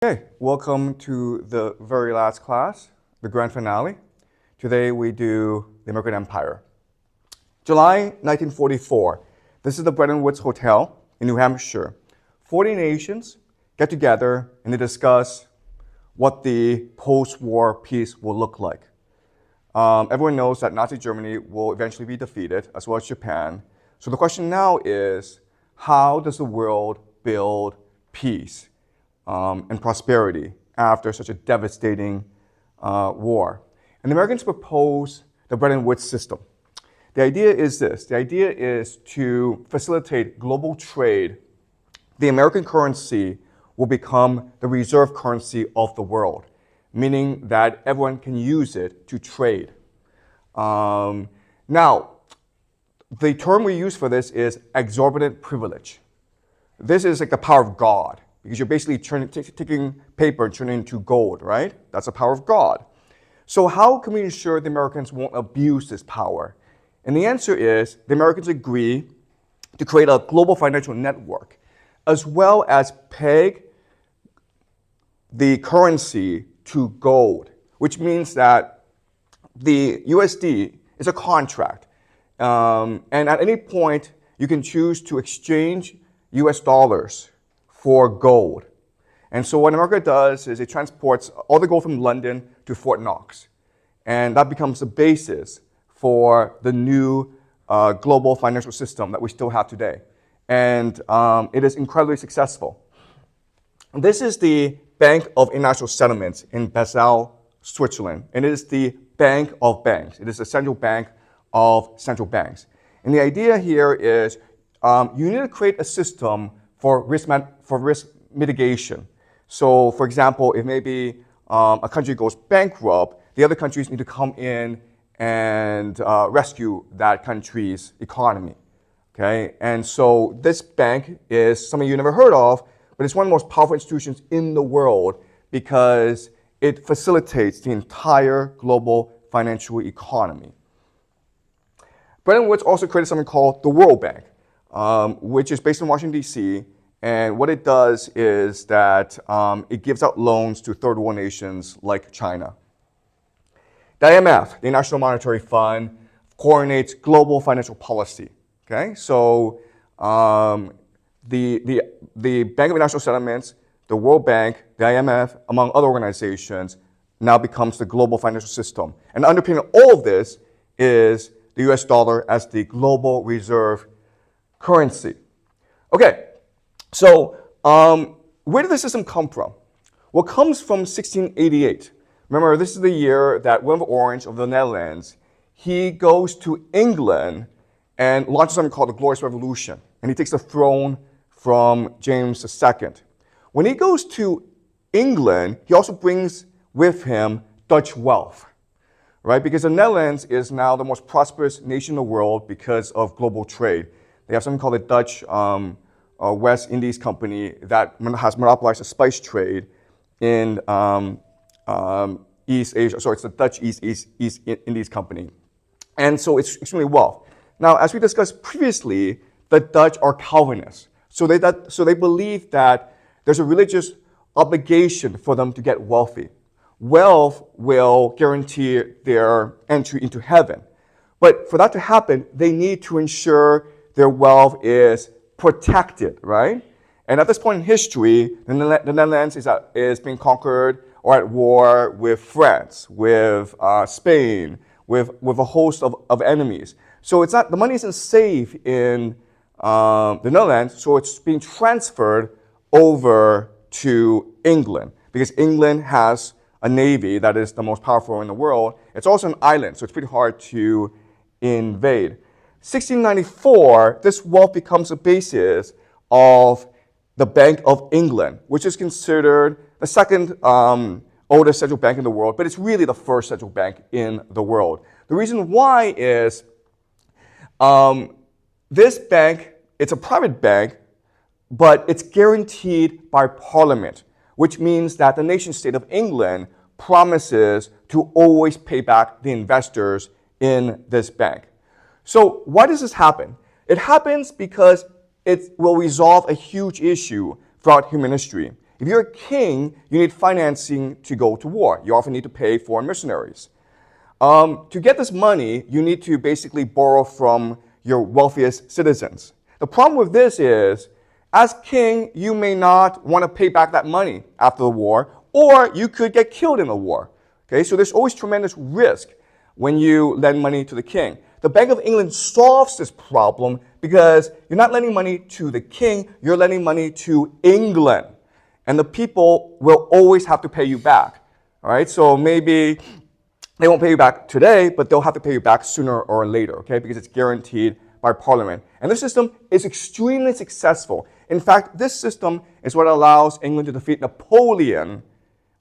Okay, welcome to the very last class, the grand finale. Today we do the American Empire. July 1944. This is the Bretton Woods Hotel in New Hampshire. 40 nations get together and they discuss what the post-war peace will look like. Everyone knows that Nazi Germany will eventually be defeated, as well as Japan. So the question now is, how does the world build peace and prosperity after such a devastating war? And the Americans propose the Bretton Woods system. The idea is this. The idea is to facilitate global trade. The American currency will become the reserve currency of the world, meaning that everyone can use it to trade. Now, the term we use for this is exorbitant privilege. This is like the power of God, because you're basically taking paper and turning it into gold, right? That's the power of God. So how can we ensure the Americans won't abuse this power? And the answer is the Americans agree to create a global financial network, as well as peg the currency to gold, which means that the USD is a contract. And at any point, you can choose to exchange US dollars for gold. And so what America does is it transports all the gold from London to Fort Knox. And that becomes the basis for the new global financial system that we still have today. And it is incredibly successful. This is the Bank of International Settlements in Basel, Switzerland. And it is the bank of banks. It is the central bank of central banks. And the idea here is you need to create a system for risk mitigation. So, for example, if maybe a country goes bankrupt, the other countries need to come in and rescue that country's economy. Okay? And so this bank is something you never heard of, but it's one of the most powerful institutions in the world because it facilitates the entire global financial economy. Bretton Woods also created something called the World Bank, which is based in Washington, D.C., and what it does is that it gives out loans to third world nations like China. The IMF, the International Monetary Fund, coordinates global financial policy. Okay, so the Bank of International Settlements, the World Bank, the IMF, among other organizations, now becomes the global financial system. And underpinning all of this is the US dollar as the global reserve currency. Okay, so where did the system come from? Well, it comes from 1688. Remember, this is the year that Willem of Orange of the Netherlands, he goes to England and launches something called the Glorious Revolution. And he takes the throne from James II. When he goes to England, he also brings with him Dutch wealth, right? Because the Netherlands is now the most prosperous nation in the world because of global trade. They have something called the Dutch West Indies Company that has monopolized the spice trade in East Asia. Sorry, it's the Dutch East Indies Company. And so it's extremely wealth. Now, as we discussed previously, the Dutch are Calvinists. So they believe that there's a religious obligation for them to get wealthy. Wealth will guarantee their entry into heaven. But for that to happen, they need to ensure their wealth is protected, right? And at this point in history, the Netherlands is being conquered or at war with France, with Spain, with a host of enemies. So it's not, the money isn't safe in the Netherlands, so it's being transferred over to England because England has a navy that is the most powerful in the world. It's also an island, so it's pretty hard to invade. 1694, this wealth becomes the basis of the Bank of England, which is considered the second oldest central bank in the world, but it's really the first central bank in the world. The reason why is this bank, it's a private bank, but it's guaranteed by Parliament, which means that the nation state of England promises to always pay back the investors in this bank. So why does this happen? It happens because it will resolve a huge issue throughout human history. If you're a king, you need financing to go to war. You often need to pay foreign mercenaries. To get this money, you need to basically borrow from your wealthiest citizens. The problem with this is, as king, you may not want to pay back that money after the war, or you could get killed in the war. Okay, so there's always tremendous risk when you lend money to the king. The Bank of England solves this problem because you're not lending money to the king, you're lending money to England. And the people will always have to pay you back. All right, so maybe they won't pay you back today, but they'll have to pay you back sooner or later, okay, because it's guaranteed by Parliament. And this system is extremely successful. In fact, this system is what allows England to defeat Napoleon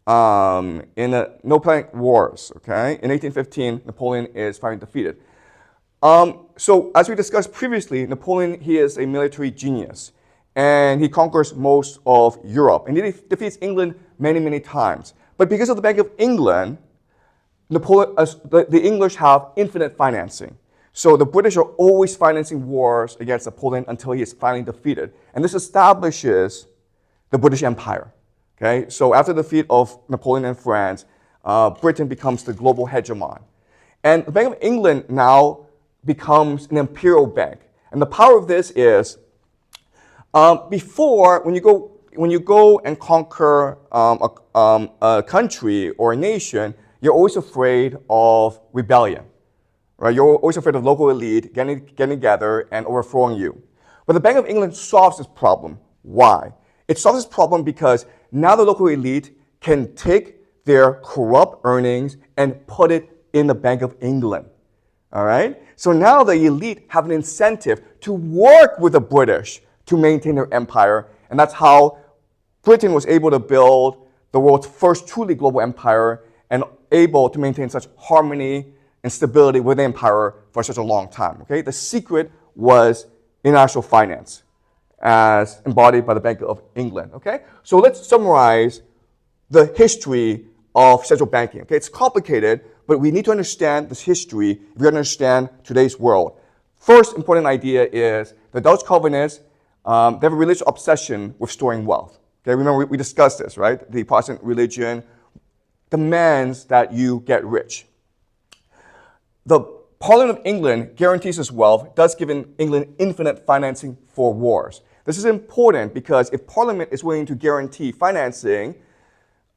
in the Napoleonic Wars, okay? In 1815, Napoleon is finally defeated. So as we discussed previously, Napoleon, he is a military genius. And he conquers most of Europe. And he defeats England many, many times. But because of the Bank of England, the English have infinite financing. So the British are always financing wars against Napoleon until he is finally defeated. And this establishes the British Empire. Okay? So after the defeat of Napoleon and France, Britain becomes the global hegemon. And the Bank of England now becomes an imperial bank. And the power of this is, before, when you go and conquer a country or a nation, you're always afraid of rebellion. Right? You're always afraid of local elite getting together and overthrowing you. But the Bank of England solves this problem. Why? It solves this problem because now the local elite can take their corrupt earnings and put it in the Bank of England. All right? So now the elite have an incentive to work with the British to maintain their empire. And that's how Britain was able to build the world's first truly global empire and able to maintain such harmony and stability with the empire for such a long time. Okay? The secret was international finance as embodied by the Bank of England. Okay? So let's summarize the history of central banking. Okay? It's complicated, but we need to understand this history if we understand today's world. First important idea is the Dutch Calvinists, they have a religious obsession with storing wealth. Okay? Remember, we discussed this, right? The Protestant religion demands that you get rich. The Parliament of England guarantees this wealth, thus giving England infinite financing for wars. This is important because if Parliament is willing to guarantee financing,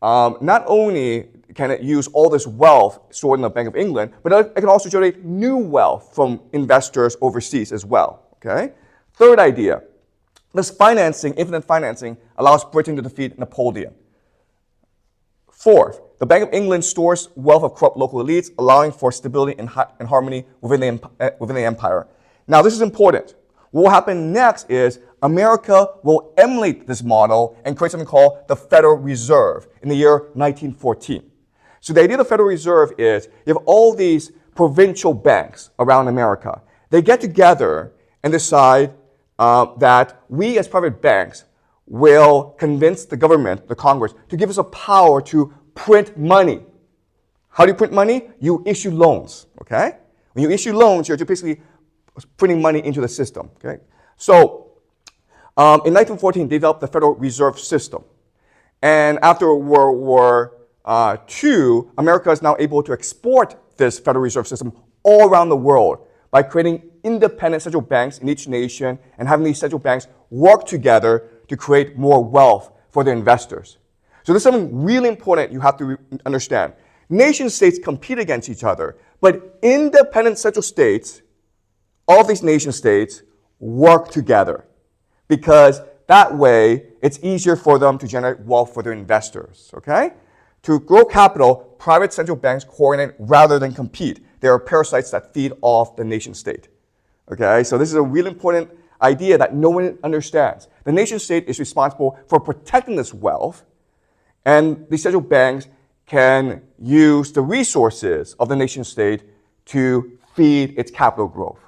not only can it use all this wealth stored in the Bank of England, but it can also generate new wealth from investors overseas as well. Okay? Third idea, this financing, infinite financing, allows Britain to defeat Napoleon. Fourth, the Bank of England stores wealth of corrupt local elites, allowing for stability and harmony within the empire. Now, this is important. What will happen next is America will emulate this model and create something called the Federal Reserve in the year 1914. So the idea of the Federal Reserve is you have all these provincial banks around America. They get together and decide that we as private banks will convince the government, the Congress, to give us a power to print money. How do you print money? You issue loans, okay? When you issue loans, you're just basically putting money into the system, okay? So, in 1914, they developed the Federal Reserve System. And after World War II, America is now able to export this Federal Reserve System all around the world by creating independent central banks in each nation and having these central banks work together to create more wealth for their investors. So this is something really important you have to understand. Nation states compete against each other, but independent central states, all of these nation states, work together because that way it's easier for them to generate wealth for their investors, okay? To grow capital, private central banks coordinate rather than compete. There are parasites that feed off the nation state, okay? So this is a really important idea that no one understands. The nation state is responsible for protecting this wealth, and the central banks can use the resources of the nation state to feed its capital growth.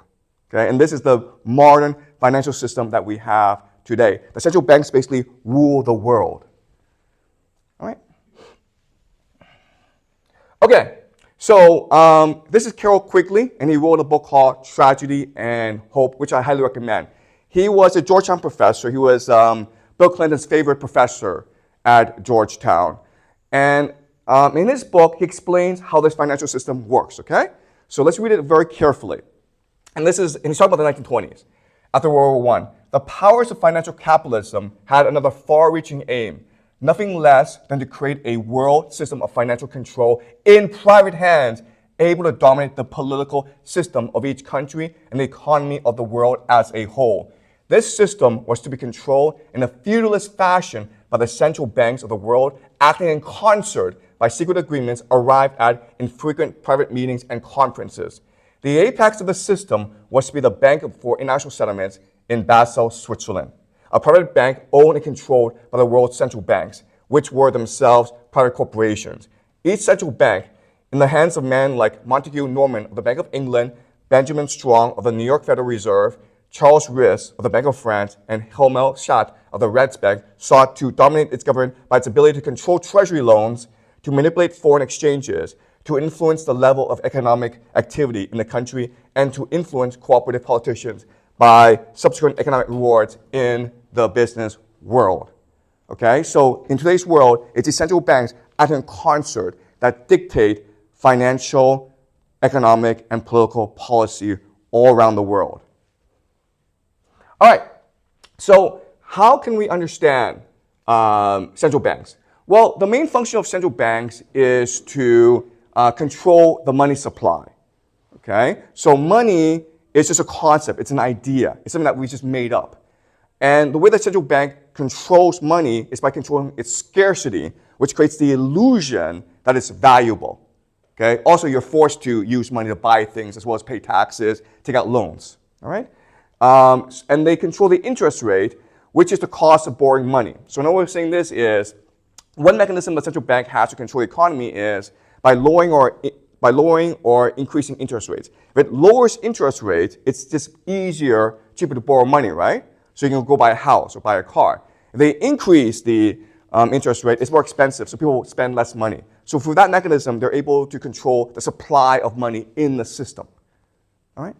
Okay? And this is the modern financial system that we have today. The central banks basically rule the world. All right? Okay, so this is Carroll Quigley, and he wrote a book called Tragedy and Hope, which I highly recommend. He was a Georgetown professor. He was Bill Clinton's favorite professor at Georgetown. And in his book, he explains how this financial system works, okay? So let's read it very carefully. And he's talking about the 1920s. After World War I, the powers of financial capitalism had another far-reaching aim, nothing less than to create a world system of financial control in private hands, able to dominate the political system of each country and the economy of the world as a whole. This system was to be controlled in a feudalist fashion by the central banks of the world, acting in concert by secret agreements arrived at in frequent private meetings and conferences. The apex of the system was to be the Bank for International Settlements in Basel, Switzerland, a private bank owned and controlled by the world's central banks, which were themselves private corporations. Each central bank, in the hands of men like Montague Norman of the Bank of England, Benjamin Strong of the New York Federal Reserve, Charles Riss of the Bank of France, and Helmut Schacht of the Reichsbank, sought to dominate its government by its ability to control treasury loans, to manipulate foreign exchanges, to influence the level of economic activity in the country, and to influence cooperative politicians by subsequent economic rewards in the business world. Okay, so in today's world, it's the central banks acting in concert that dictate financial, economic, and political policy all around the world. All right, so how can we understand central banks? Well, the main function of central banks is to control the money supply. Okay, so money is just a concept, it's an idea, it's something that we just made up. And the way the central bank controls money is by controlling its scarcity, which creates the illusion that it's valuable. Okay? Also, you're forced to use money to buy things as well as pay taxes, take out loans. All right? And they control the interest rate, which is the cost of borrowing money. So another way of saying this is, one mechanism the central bank has to control the economy is by lowering or increasing interest rates. If it lowers interest rates, it's just easier, cheaper to borrow money, right? So you can go buy a house or buy a car. If they increase the interest rate, it's more expensive, so people spend less money. So through that mechanism, they're able to control the supply of money in the system. All right?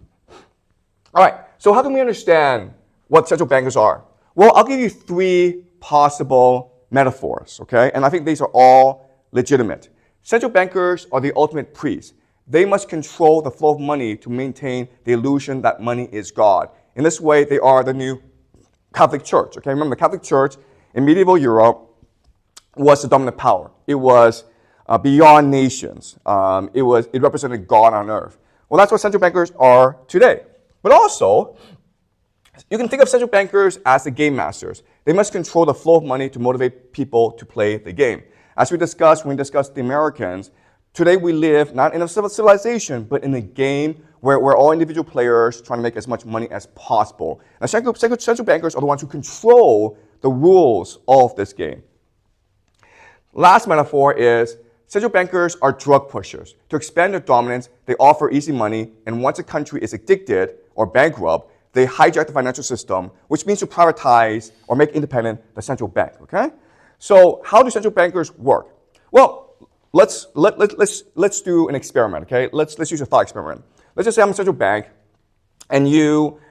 All right, so how can we understand what central bankers are? Well, I'll give you three possible metaphors, okay? And I think these are all legitimate. Central bankers are the ultimate priests. They must control the flow of money to maintain the illusion that money is God. In this way, they are the new Catholic Church, okay? Remember, the Catholic Church in medieval Europe was the dominant power. It was beyond nations. It represented God on earth. Well, that's what central bankers are today. But also, you can think of central bankers as the game masters. They must control the flow of money to motivate people to play the game. As we discussed when we discussed the Americans, today we live not in a civilization, but in a game where we're all individual players trying to make as much money as possible. And central bankers are the ones who control the rules of this game. Last metaphor is central bankers are drug pushers. To expand their dominance, they offer easy money, and once a country is addicted or bankrupt, they hijack the financial system, which means to privatize or make independent the central bank, okay? So how do central bankers work? Well, let's do an experiment, okay? Let's use a thought experiment. Let's just say I'm a central bank, and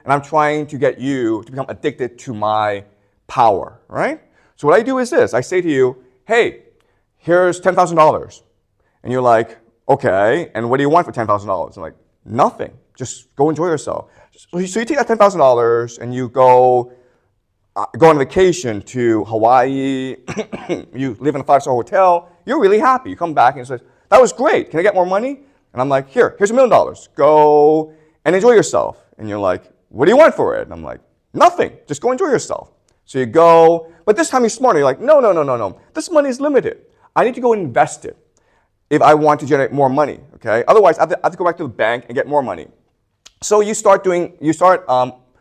I'm trying to get you to become addicted to my power, right? So what I do is this. I say to you, hey, here's $10,000. And you're like, okay, and what do you want for $10,000? I'm like, nothing. Just go enjoy yourself. So you take that $10,000 and you go on vacation to Hawaii. You live in a 5-star hotel. You're really happy. You come back and you say, that was great. Can I get more money? And I'm like, here's $1 million. Go and enjoy yourself. And you're like, what do you want for it? And I'm like, nothing. Just go enjoy yourself. So you go, but this time you're smarter. You're like, no. This money is limited. I need to go and invest it if I want to generate more money, okay? Otherwise, I have to go back to the bank and get more money. So you start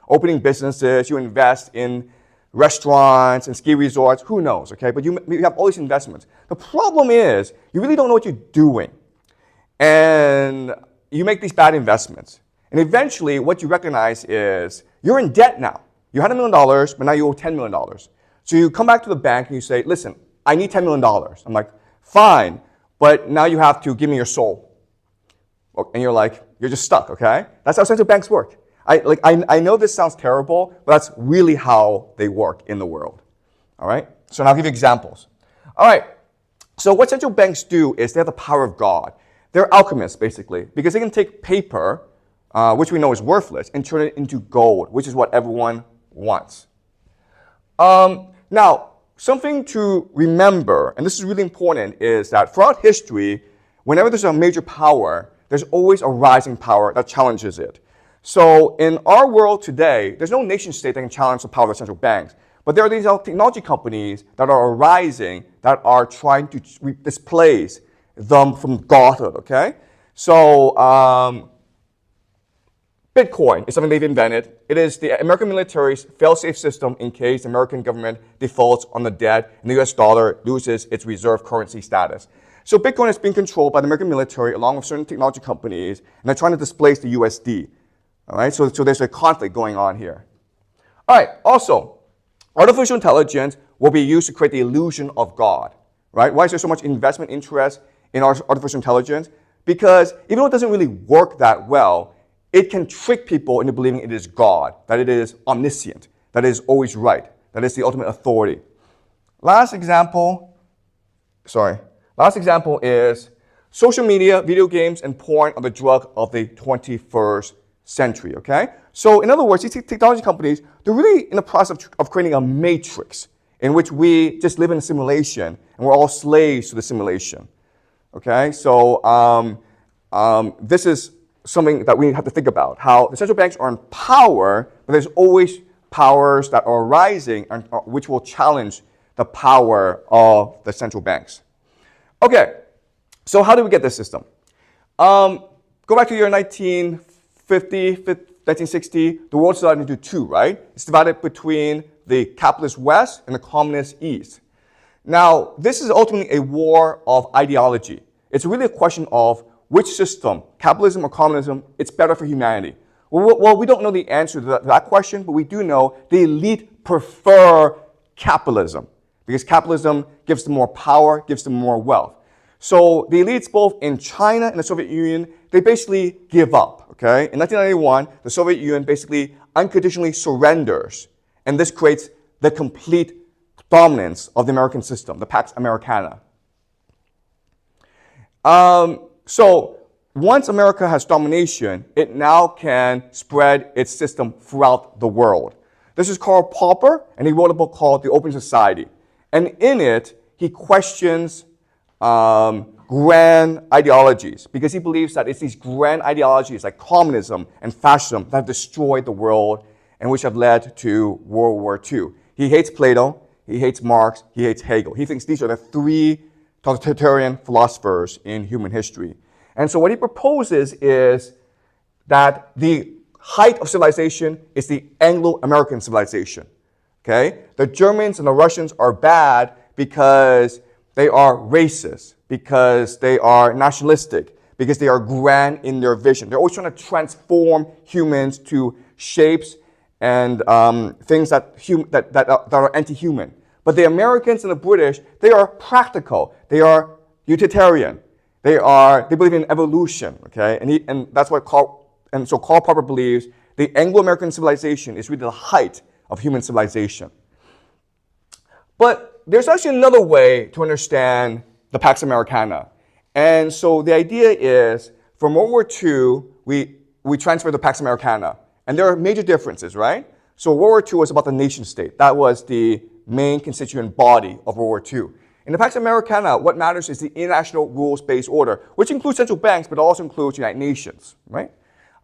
opening businesses, you invest in restaurants and ski resorts, who knows, okay? But you have all these investments. The problem is, you really don't know what you're doing. And you make these bad investments. And eventually, what you recognize is, you're in debt now. You had $1 million, but now you owe $10 million. So you come back to the bank and you say, listen, I need $10 million. I'm like, fine, but now you have to give me your soul. And you're like, you're just stuck, okay? That's how central banks work. I know this sounds terrible, but that's really how they work in the world, all right? So now I'll give you examples. All right, so what central banks do is they have the power of God. They're alchemists, basically, because they can take paper, which we know is worthless, and turn it into gold, which is what everyone wants. Now, something to remember, and this is really important, is that throughout history, whenever there's a major power, there's always a rising power that challenges it. So in our world today, there's no nation state that can challenge the power of the central banks. But there are these technology companies that are arising that are trying to displace them from godhood, okay? So Bitcoin is something they've invented. It is the American military's fail-safe system in case the American government defaults on the debt and the US dollar loses its reserve currency status. So Bitcoin has been controlled by the American military along with certain technology companies, and they're trying to displace the USD. All right, so there's a conflict going on here. All right, also, artificial intelligence will be used to create the illusion of God, right? Why is there so much investment interest in artificial intelligence? Because even though it doesn't really work that well, it can trick people into believing it is God, that it is omniscient, that it is always right, that it is the ultimate authority. Last example is social media, video games, and porn are the drug of the 21st century, okay? So in other words, these technology companies, they're really in the process of creating a matrix in which we just live in a simulation and we're all slaves to the simulation, okay? So this is something that we have to think about, how the central banks are in power, but there's always powers that are rising and which will challenge the power of the central banks. Okay, so how did we get this system? Go back to the year 1960, the world's divided into two, right? It's divided between the capitalist West and the communist East. Now, this is ultimately a war of ideology. It's really a question of which system, capitalism or communism, it's better for humanity. Well, we don't know the answer to that question, but we do know the elite prefer capitalism because capitalism gives them more power, gives them more wealth. So the elites both in China and the Soviet Union, they basically give up, okay? In 1991, the Soviet Union basically unconditionally surrenders, and this creates the complete dominance of the American system, the Pax Americana. So once America has domination, it now can spread its system throughout the world. This is Karl Popper, and he wrote a book called The Open Society. And in it, he questions grand ideologies because he believes that it's these grand ideologies like communism and fascism that have destroyed the world and which have led to World War II. He hates Plato, he hates Marx, he hates Hegel. He thinks these are the three totalitarian philosophers in human history. And so what he proposes is that the height of civilization is the Anglo-American civilization. Okay? The Germans and the Russians are bad because they are racist, because they are nationalistic, because they are grand in their vision. They're always trying to transform humans to shapes and things that are anti-human. But the Americans and the British, they are practical. They are utilitarian. They believe in evolution. Okay, and that's what Karl Popper believes the Anglo-American civilization is really the height of human civilization. But there's actually another way to understand the Pax Americana. And so the idea is, from World War II, we transferred the Pax Americana. And there are major differences, right? So World War II was about the nation state. That was the main constituent body of World War II. In the Pax Americana, what matters is the international rules-based order, which includes central banks, but also includes the United Nations, right?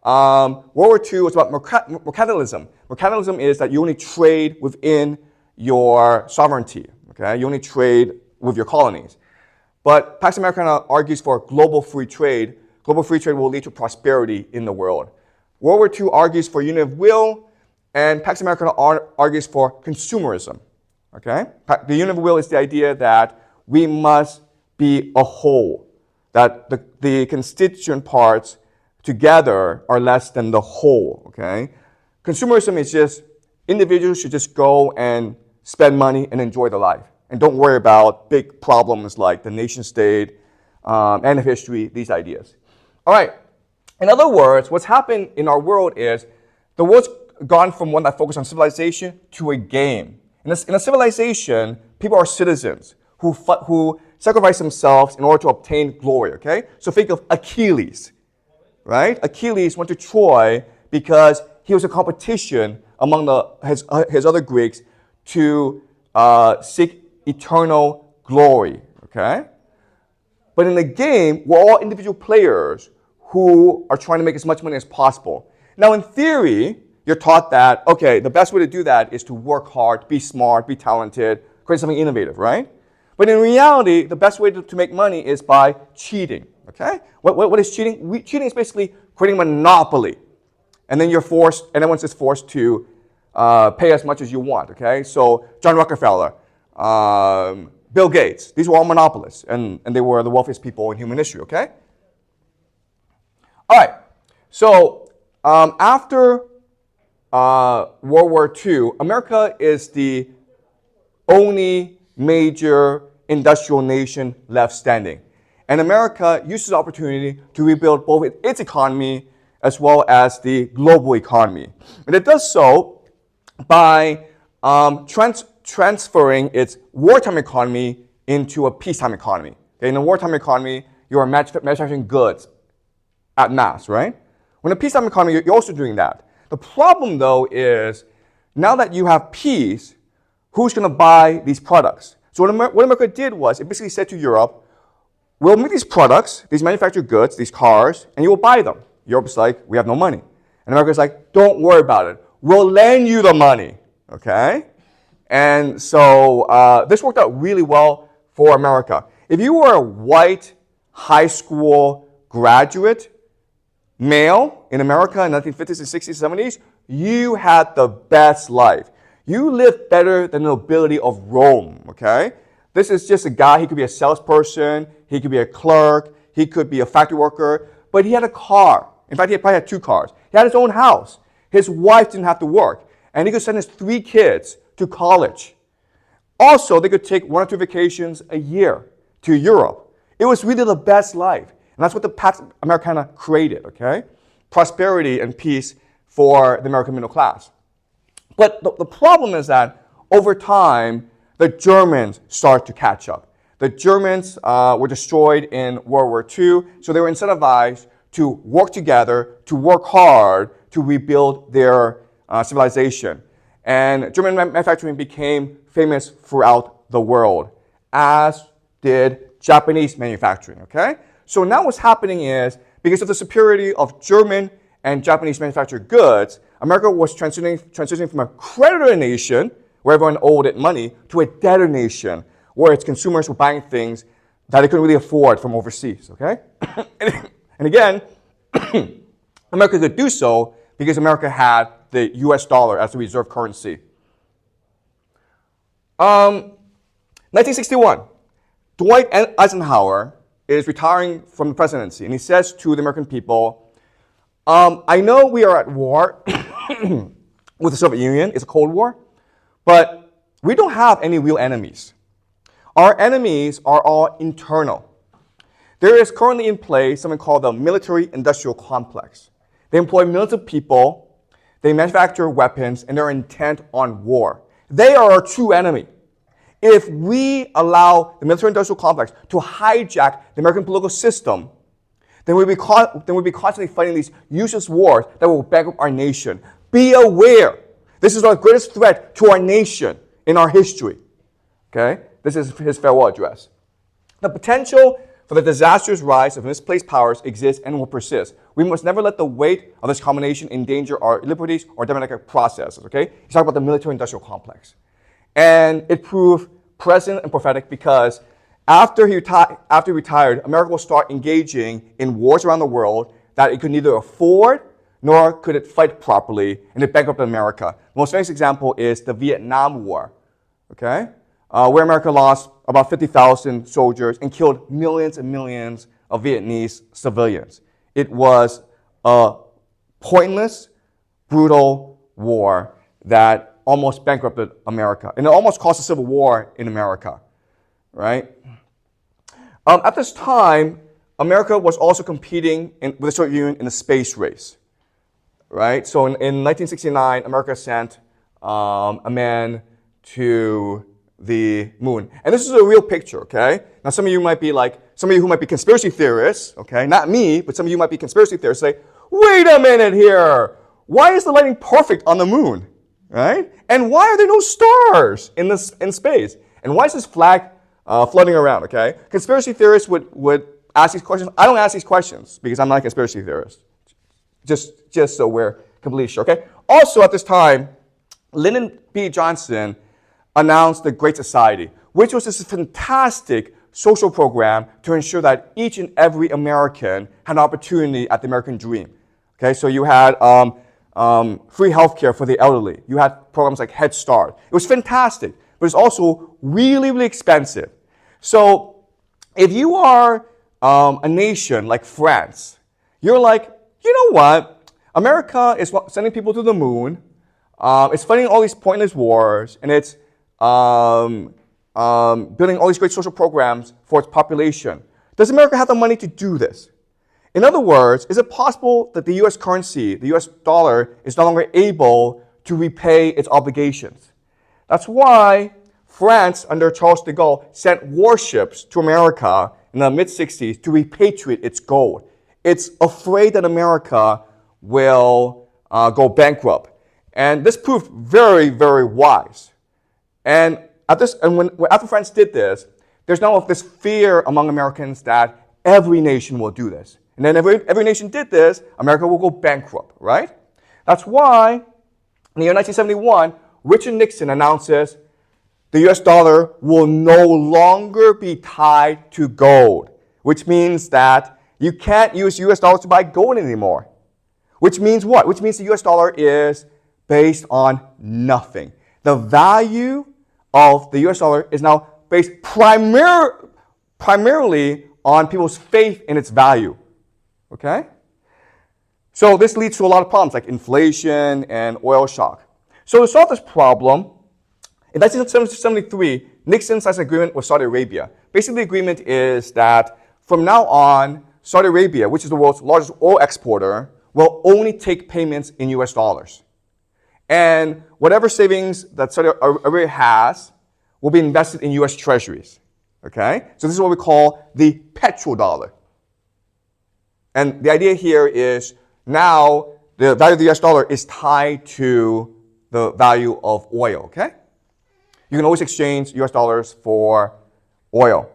World War II was about mercantilism. Mercantilism is that you only trade within your sovereignty, okay? You only trade with your colonies. But Pax Americana argues for global free trade. Global free trade will lead to prosperity in the world. World War II argues for unity of will, and Pax Americana argues for consumerism, okay? The unity of will is the idea that we must be a whole, that the constituent parts together are less than the whole, okay? Consumerism is just individuals should just go and spend money and enjoy their life. And don't worry about big problems like the nation state, end of history, these ideas. All right. In other words, what's happened in our world is the world's gone from one that focused on civilization to a game. In a civilization, people are citizens who sacrificed themselves in order to obtain glory, okay? So think of Achilles, right? Achilles went to Troy because he was a competition among his other Greeks to seek eternal glory, okay? But in the game, we're all individual players who are trying to make as much money as possible. Now, in theory, you're taught that, okay, the best way to do that is to work hard, be smart, be talented, create something innovative, right? But in reality, the best way to make money is by cheating, okay? What is cheating? Cheating is basically creating a monopoly. And then everyone's just forced to pay as much as you want, okay? So John Rockefeller, Bill Gates, these were all monopolists, and they were the wealthiest people in human history, okay? All right, so after World War II, America is the only major industrial nation left standing. And America uses the opportunity to rebuild both its economy as well as the global economy. And it does so by transferring its wartime economy into a peacetime economy. Okay, in a wartime economy, you are manufacturing goods at mass, right? When a peacetime economy, you're also doing that. The problem, though, is now that you have peace, who's going to buy these products? So what America did was it basically said to Europe, we'll make these products, these manufactured goods, these cars, and you will buy them. Europe's like, we have no money. And America's like, don't worry about it. We'll lend you the money, okay? And so this worked out really well for America. If you were a white high school graduate, male in America in the 1950s and 60s, 70s, you had the best life. You lived better than the nobility of Rome, okay? This is just a guy, he could be a salesperson, he could be a clerk, he could be a factory worker, but he had a car. In fact, he probably had 2 cars. He had his own house. His wife didn't have to work, and he could send his 3 kids to college. Also, they could take 1 or 2 vacations a year to Europe. It was really the best life. And that's what the Pax Americana created, okay? Prosperity and peace for the American middle class. But the problem is that over time, the Germans started to catch up. The Germans were destroyed in World War II, so they were incentivized to work together, to work hard, to rebuild their civilization. And German manufacturing became famous throughout the world, as did Japanese manufacturing, okay? So now what's happening is, because of the superiority of German and Japanese manufactured goods, America was transitioning from a creditor nation, where everyone owed it money, to a debtor nation, where its consumers were buying things that they couldn't really afford from overseas, okay? And again, America could do so because America had the US dollar as the reserve currency. 1961, Dwight Eisenhower is retiring from the presidency, and he says to the American people, I know we are at war with the Soviet Union, it's a Cold War, but we don't have any real enemies. Our enemies are all internal. There is currently in place something called the military-industrial complex. They employ millions of people, they manufacture weapons, and they're intent on war. They are our true enemy. If we allow the military-industrial complex to hijack the American political system, then we'll be constantly fighting these useless wars that will bankrupt our nation. Be aware. This is our greatest threat to our nation in our history. Okay? This is his farewell address. The potential for the disastrous rise of misplaced powers exists and will persist. We must never let the weight of this combination endanger our liberties or democratic processes. Okay? He's talking about the military-industrial complex. And it proved present and prophetic because after he retired, America will start engaging in wars around the world that it could neither afford nor could it fight properly, and it bankrupted America. The most famous example is the Vietnam War, okay? Where America lost about 50,000 soldiers and killed millions and millions of Vietnamese civilians. It was a pointless, brutal war that almost bankrupted America. And it almost caused a civil war in America, right? At this time, America was also competing with the Soviet Union in a space race, right? So in 1969, America sent a man to the moon. And this is a real picture, okay? Now some of you might be like, some of you who might be conspiracy theorists, okay? Not me, but some of you might be conspiracy theorists say, wait a minute here. Why is the lighting perfect on the moon, right? And why are there no stars in space? And why is this flag floating around, okay? Conspiracy theorists would ask these questions. I don't ask these questions because I'm not a conspiracy theorist. Just so we're completely sure, okay? Also at this time, Lyndon B. Johnson announced the Great Society, which was this fantastic social program to ensure that each and every American had an opportunity at the American dream. Okay, so you had free healthcare for the elderly. You had programs like Head Start. It was fantastic, but it's also really, really expensive. So if you are a nation like France, you're like, you know what? America is sending people to the moon. It's fighting all these pointless wars, and it's building all these great social programs for its population. Does America have the money to do this? In other words, is it possible that the U.S. currency, the U.S. dollar, is no longer able to repay its obligations? That's why France, under Charles de Gaulle, sent warships to America in the mid-60s to repatriate its gold. It's afraid that America will go bankrupt. And this proved very, very wise. And after France did this, there's now this fear among Americans that every nation will do this. And then every nation did this, America will go bankrupt, right? That's why in the year 1971, Richard Nixon announces the US dollar will no longer be tied to gold, which means that you can't use US dollars to buy gold anymore. Which means what? Which means the US dollar is based on nothing. The value of the US dollar is now based primarily on people's faith in its value. Okay? So this leads to a lot of problems like inflation and oil shock. So to solve this problem, in 1973, Nixon signs an agreement with Saudi Arabia. Basically, the agreement is that from now on, Saudi Arabia, which is the world's largest oil exporter, will only take payments in US dollars. And whatever savings that Saudi Arabia has will be invested in US treasuries. Okay? So this is what we call the petrodollar. And the idea here is now the value of the US dollar is tied to the value of oil, okay? You can always exchange US dollars for oil.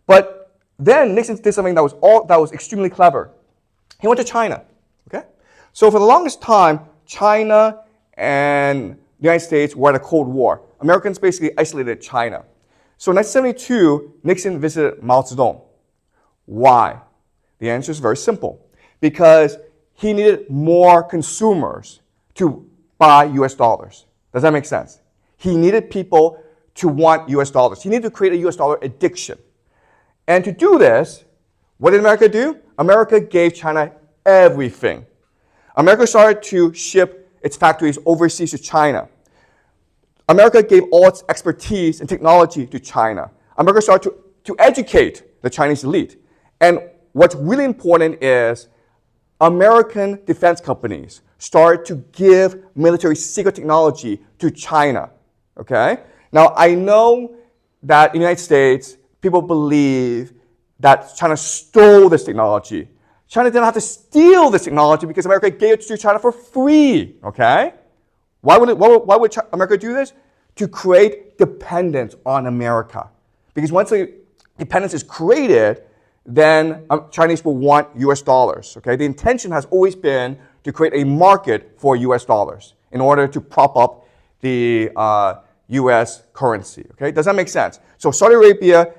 But then Nixon did something that was extremely clever. He went to China, okay? So for the longest time, China and the United States were at a Cold War. Americans basically isolated China. So in 1972, Nixon visited Mao Zedong. Why? The answer is very simple. Because he needed more consumers to buy US dollars. Does that make sense? He needed people to want US dollars. He needed to create a US dollar addiction. And to do this, what did America do? America gave China everything. America started to ship its factories overseas to China. America gave all its expertise and technology to China. America started to educate the Chinese elite. And what's really important is American defense companies started to give military secret technology to China, okay? Now, I know that in the United States, people believe that China stole this technology. China didn't have to steal this technology because America gave it to China for free, okay? Why would America do this? To create dependence on America. Because once the dependence is created, then Chinese will want US dollars. Okay? The intention has always been to create a market for US dollars in order to prop up the US currency. Okay? Does that make sense? So Saudi Arabia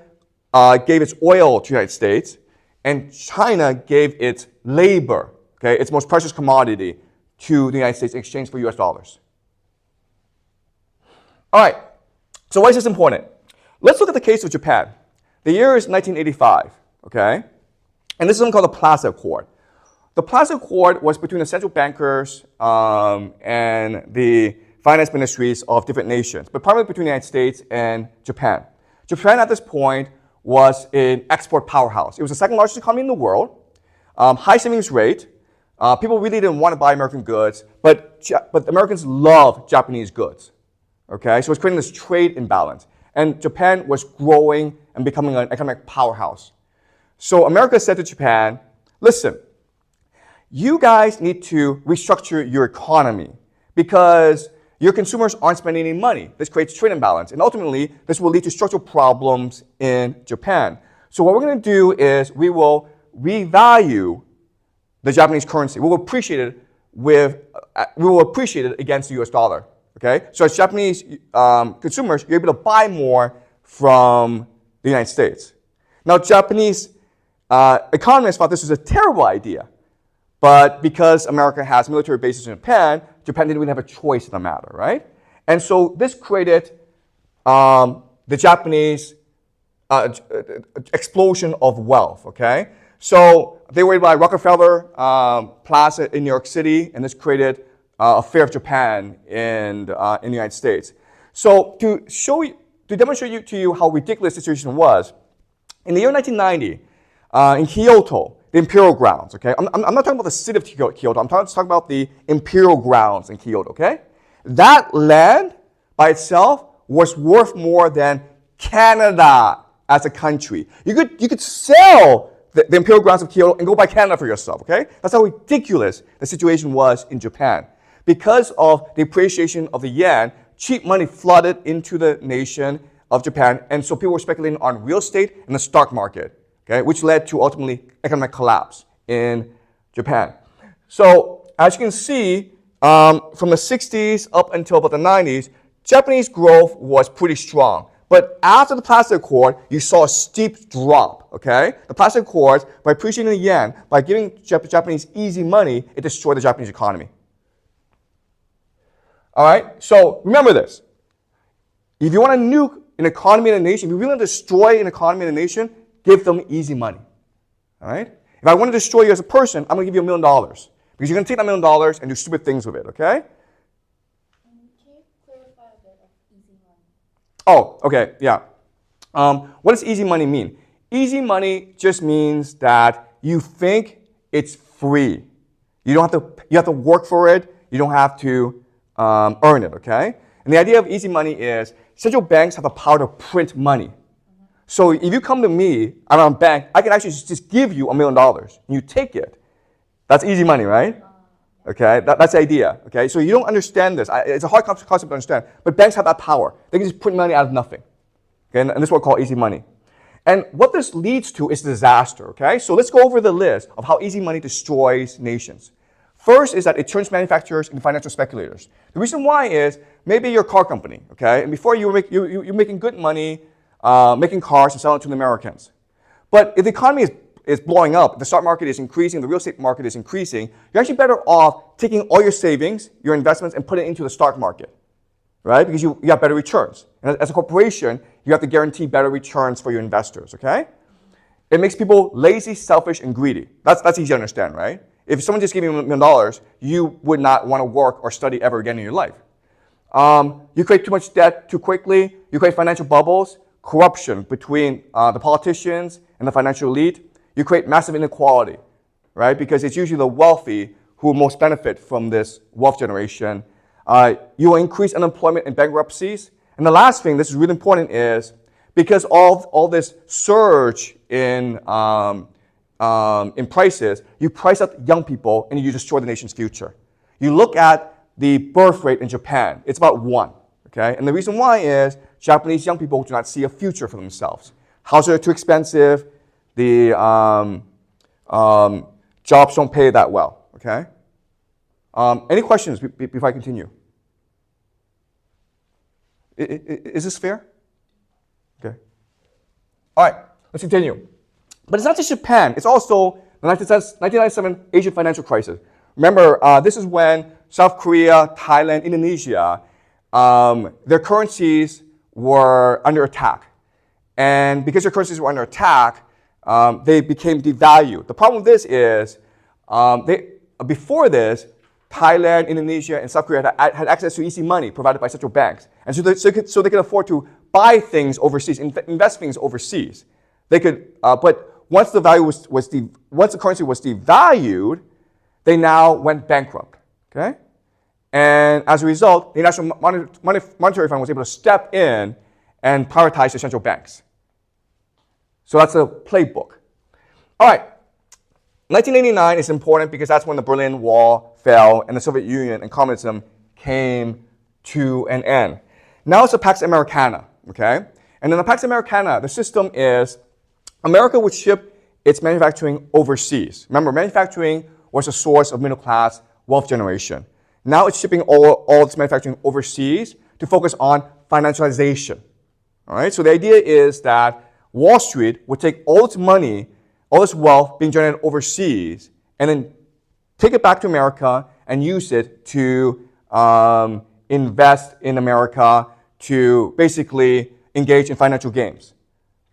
gave its oil to the United States, and China gave its labor, okay, its most precious commodity, to the United States in exchange for US dollars. All right, so why is this important? Let's look at the case of Japan. The year is 1985, okay? And this is something called the Plaza Accord. The Plaza Accord was between the central bankers and the finance ministries of different nations, but primarily between the United States and Japan. Japan at this point was an export powerhouse. It was the second largest economy in the world, high savings rate. People really didn't want to buy American goods, but Americans love Japanese goods. Okay, so it's creating this trade imbalance. And Japan was growing and becoming an economic powerhouse. So America said to Japan, listen, you guys need to restructure your economy because your consumers aren't spending any money. This creates trade imbalance. And ultimately, this will lead to structural problems in Japan. So what we're going to do is we will revalue the Japanese currency. We will appreciate it against the US dollar. Okay? So as Japanese consumers, you're able to buy more from the United States. Now, Japanese economists thought this was a terrible idea. But because America has military bases in Japan, Japan didn't really have a choice in the matter, right? And so this created the Japanese explosion of wealth, okay? So they were able to buy Rockefeller Plaza in New York City, and this created a fear of Japan in the United States. So to demonstrate to you how ridiculous the situation was, in the year 1990, in Kyoto, the imperial grounds, okay? I'm not talking about the city of Kyoto. I'm talking about the imperial grounds in Kyoto, okay? That land by itself was worth more than Canada as a country. You could sell the imperial grounds of Kyoto and go buy Canada for yourself, okay? That's how ridiculous the situation was in Japan. Because of the appreciation of the yen, cheap money flooded into the nation of Japan, and so people were speculating on real estate and the stock market. Okay, which led to ultimately economic collapse in Japan. So as you can see, from the 60s up until about the 90s, Japanese growth was pretty strong. But after the Plaza Accord, you saw a steep drop. Okay, the Plaza Accords, by appreciating the yen, by giving Japanese easy money, it destroyed the Japanese economy. All right, so remember this. If you want to nuke an economy in a nation, if you really want to destroy an economy in a nation, give them easy money, all right? If I want to destroy you as a person, I'm going to give you $1 million because you're going to take that $1 million and do stupid things with it, okay? Can you clarify a bit of easy money? Oh, okay, yeah. What does easy money mean? Easy money just means that you think it's free. You have to work for it. You don't have to earn it, okay? And the idea of easy money is central banks have the power to print money. So if you come to me, I'm a bank, I can actually just give you $1 million. And you take it. That's easy money, right? Okay, that's the idea. Okay, so you don't understand this. It's a hard concept to understand. But banks have that power. They can just print money out of nothing. Okay, and this is what we call easy money. And what this leads to is disaster. Okay, so let's go over the list of how easy money destroys nations. First is that it turns manufacturers into financial speculators. The reason why is maybe you're a car company. Okay, and before you're making good money. Making cars and selling it to the Americans. But if the economy is blowing up, the stock market is increasing, the real estate market is increasing, you're actually better off taking all your savings, your investments, and putting it into the stock market, right? Because you have better returns. And as a corporation, you have to guarantee better returns for your investors, okay? It makes people lazy, selfish, and greedy. That's easy to understand, right? If someone just gave you $1 million, you would not want to work or study ever again in your life. You create too much debt too quickly, you create financial bubbles, corruption between the politicians and the financial elite. You create massive inequality, right? Because it's usually the wealthy who most benefit from this wealth generation. You will increase unemployment and bankruptcies. And the last thing, this is really important, is because all this surge in prices, you price out young people and you destroy the nation's future. You look at the birth rate in Japan, it's about 1. Okay? And the reason why is Japanese young people do not see a future for themselves. Houses are too expensive. The jobs don't pay that well. Okay? Any questions before I continue? Is this fair? Okay. All right, let's continue. But it's not just Japan. It's also the 1997 Asian financial crisis. Remember, this is when South Korea, Thailand, Indonesia, their currencies were under attack. And because their currencies were under attack, they became devalued. The problem with this is, before this, Thailand, Indonesia, and South Korea had access to easy money provided by central banks. And so they could afford to buy things overseas, invest things overseas. They could, but once the currency was devalued, they now went bankrupt. Okay? And as a result, the National Monetary Fund was able to step in and privatize the central banks. So that's a playbook. All right. 1989 is important because that's when the Berlin Wall fell and the Soviet Union and communism came to an end. Now it's the Pax Americana, okay? And in the Pax Americana, the system is America would ship its manufacturing overseas. Remember, manufacturing was a source of middle-class wealth generation. Now it's shipping all its manufacturing overseas to focus on financialization. All right, so the idea is that Wall Street would take all its money, all its wealth being generated overseas, and then take it back to America and use it to invest in America, to basically engage in financial games.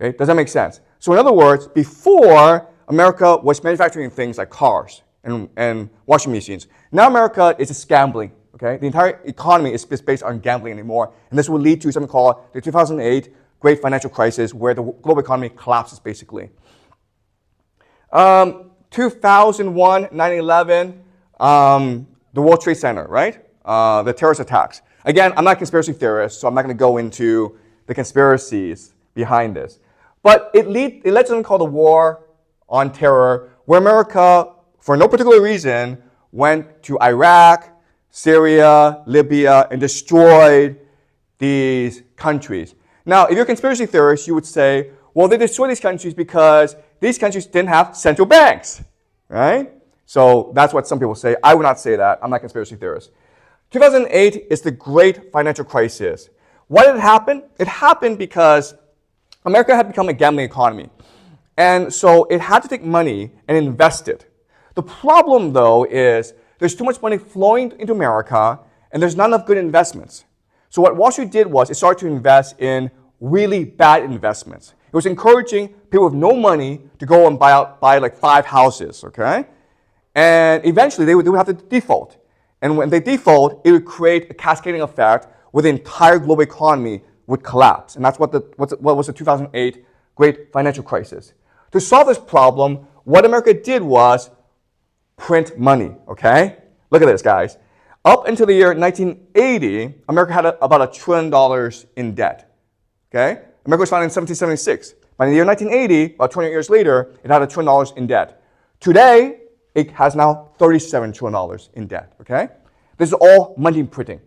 Okay, does that make sense? So in other words, before America was manufacturing things like cars and washing machines, now America is just gambling. Okay, the entire economy is based on gambling anymore, and this will lead to something called the 2008 Great Financial Crisis, where the global economy collapses basically. 2001, 9/11, the World Trade Center, right? The terrorist attacks. Again, I'm not a conspiracy theorist, so I'm not going to go into the conspiracies behind this. But it led to something called the War on Terror, where America, for no particular reason, went to Iraq, Syria, Libya, and destroyed these countries. Now, if you're a conspiracy theorist, you would say, well, they destroyed these countries because these countries didn't have central banks, right? So that's what some people say. I would not say that. I'm not a conspiracy theorist. 2008 is the great financial crisis. Why did it happen? It happened because America had become a gambling economy. And so it had to take money and invest it. The problem, though, is there's too much money flowing into America, and there's not enough good investments. So what Wall Street did was it started to invest in really bad investments. It was encouraging people with no money to go and buy like 5 houses, okay? And eventually they would have to default. And when they default, it would create a cascading effect where the entire global economy would collapse. And that's what was the 2008 Great Financial Crisis. To solve this problem, what America did was print money, okay? Look at this, guys. Up until the year 1980, America had about $1 trillion in debt, okay? America was founded in 1776. By the year 1980, about 20 years later, it had $1 trillion in debt. Today, it has now $37 trillion in debt, okay? This is all money printing.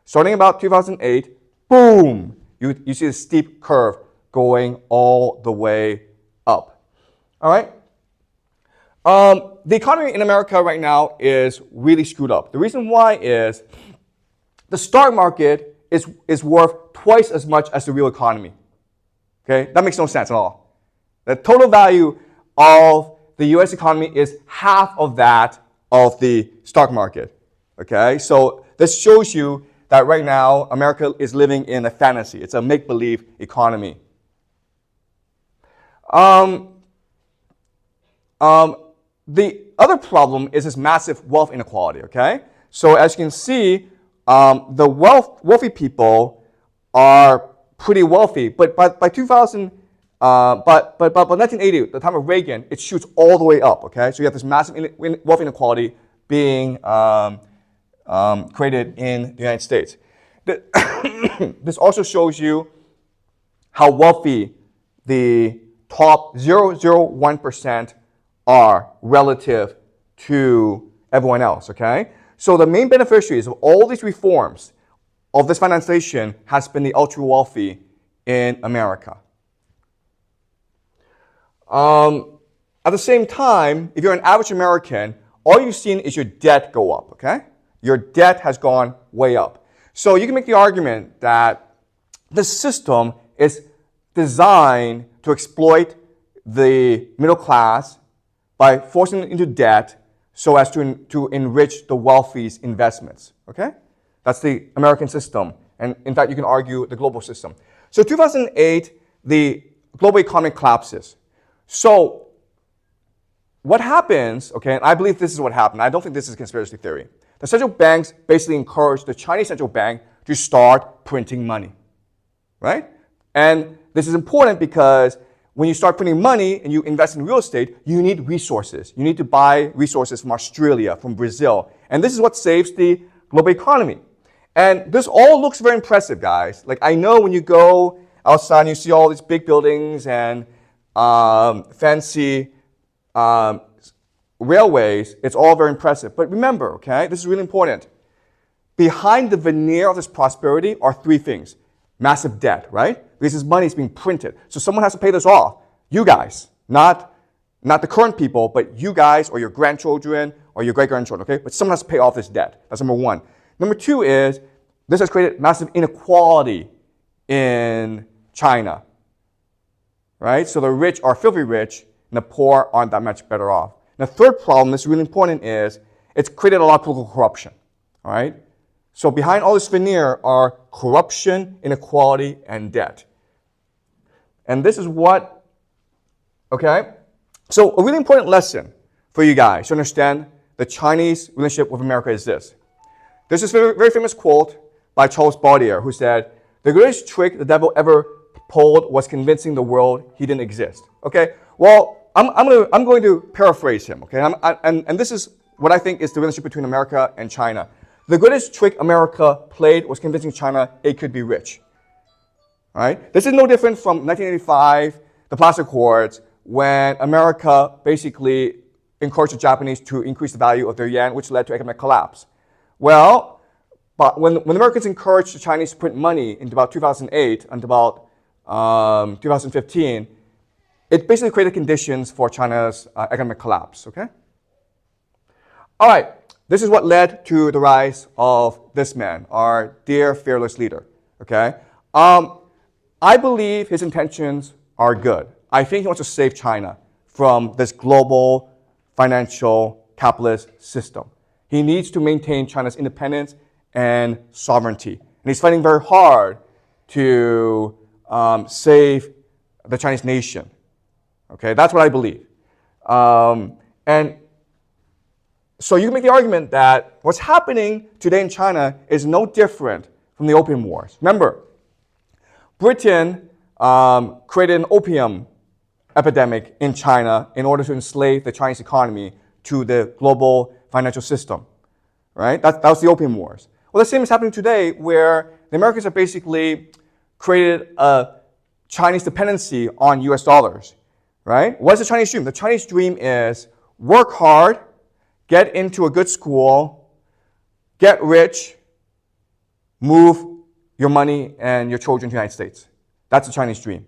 Starting about 2008, boom, you see the steep curve going all the way up, all right? The economy in America right now is really screwed up. The reason why is the stock market is worth twice as much as the real economy. Okay, that makes no sense at all. The total value of the U.S. economy is half of that of the stock market. Okay, so this shows you that right now America is living in a fantasy. It's a make-believe economy. The other problem is this massive wealth inequality, okay? So as you can see, the wealthy people are pretty wealthy, but by 1980, the time of Reagan, it shoots all the way up, okay? So you have this massive wealth inequality being created in the United States. This also shows you how wealthy the top 0.001% are relative to everyone else, okay? So the main beneficiaries of all these reforms of this financialization has been the ultra-wealthy in America. At the same time, if you're an average American, all you've seen is your debt go up, okay? Your debt has gone way up. So you can make the argument that the system is designed to exploit the middle class by forcing them into debt so as to enrich the wealthy's investments, okay? That's the American system. And in fact, you can argue the global system. So 2008, the global economy collapses. So what happens, okay, and I believe this is what happened. I don't think this is conspiracy theory. The central banks basically encouraged the Chinese central bank to start printing money, right? And this is important because when you start printing money and you invest in real estate, you need resources. You need to buy resources from Australia, from Brazil. And this is what saves the global economy. And this all looks very impressive, guys. Like, I know when you go outside and you see all these big buildings and fancy railways. It's all very impressive. But remember, okay, this is really important. Behind the veneer of this prosperity are three things. Massive debt, right? Because this money is being printed. So someone has to pay this off. You guys, not the current people, but you guys or your grandchildren or your great-grandchildren, okay? But someone has to pay off this debt. That's number one. Number two is this has created massive inequality in China, right? So the rich are filthy rich and the poor aren't that much better off. And the third problem that's really important is it's created a lot of political corruption, all right? So behind all this veneer are corruption, inequality, and debt. And this is what, okay? So a really important lesson for you guys to understand the Chinese relationship with America is this. There's this very, very famous quote by Charles Baudelaire who said, "The greatest trick the devil ever pulled was convincing the world he didn't exist." Okay? Well, I'm going to paraphrase him, okay? And this is what I think is the relationship between America and China. The greatest trick America played was convincing China it could be rich. All right? This is no different from 1985, the Plaza Accords, when America basically encouraged the Japanese to increase the value of their yen, which led to economic collapse. Well, but when the Americans encouraged the Chinese to print money in about 2008 until about 2015, it basically created conditions for China's economic collapse, okay? All right, this is what led to the rise of this man, our dear fearless leader, okay? I believe his intentions are good. I think he wants to save China from this global financial capitalist system. He needs to maintain China's independence and sovereignty. And he's fighting very hard to save the Chinese nation. Okay, that's what I believe. And so you can make the argument that what's happening today in China is no different from the Opium Wars. Remember, Britain created an opium epidemic in China in order to enslave the Chinese economy to the global financial system, right? That was the Opium Wars. Well, the same is happening today where the Americans have basically created a Chinese dependency on US dollars, right? What's the Chinese dream? The Chinese dream is work hard, get into a good school, get rich, move your money and your children to the United States. That's the Chinese dream,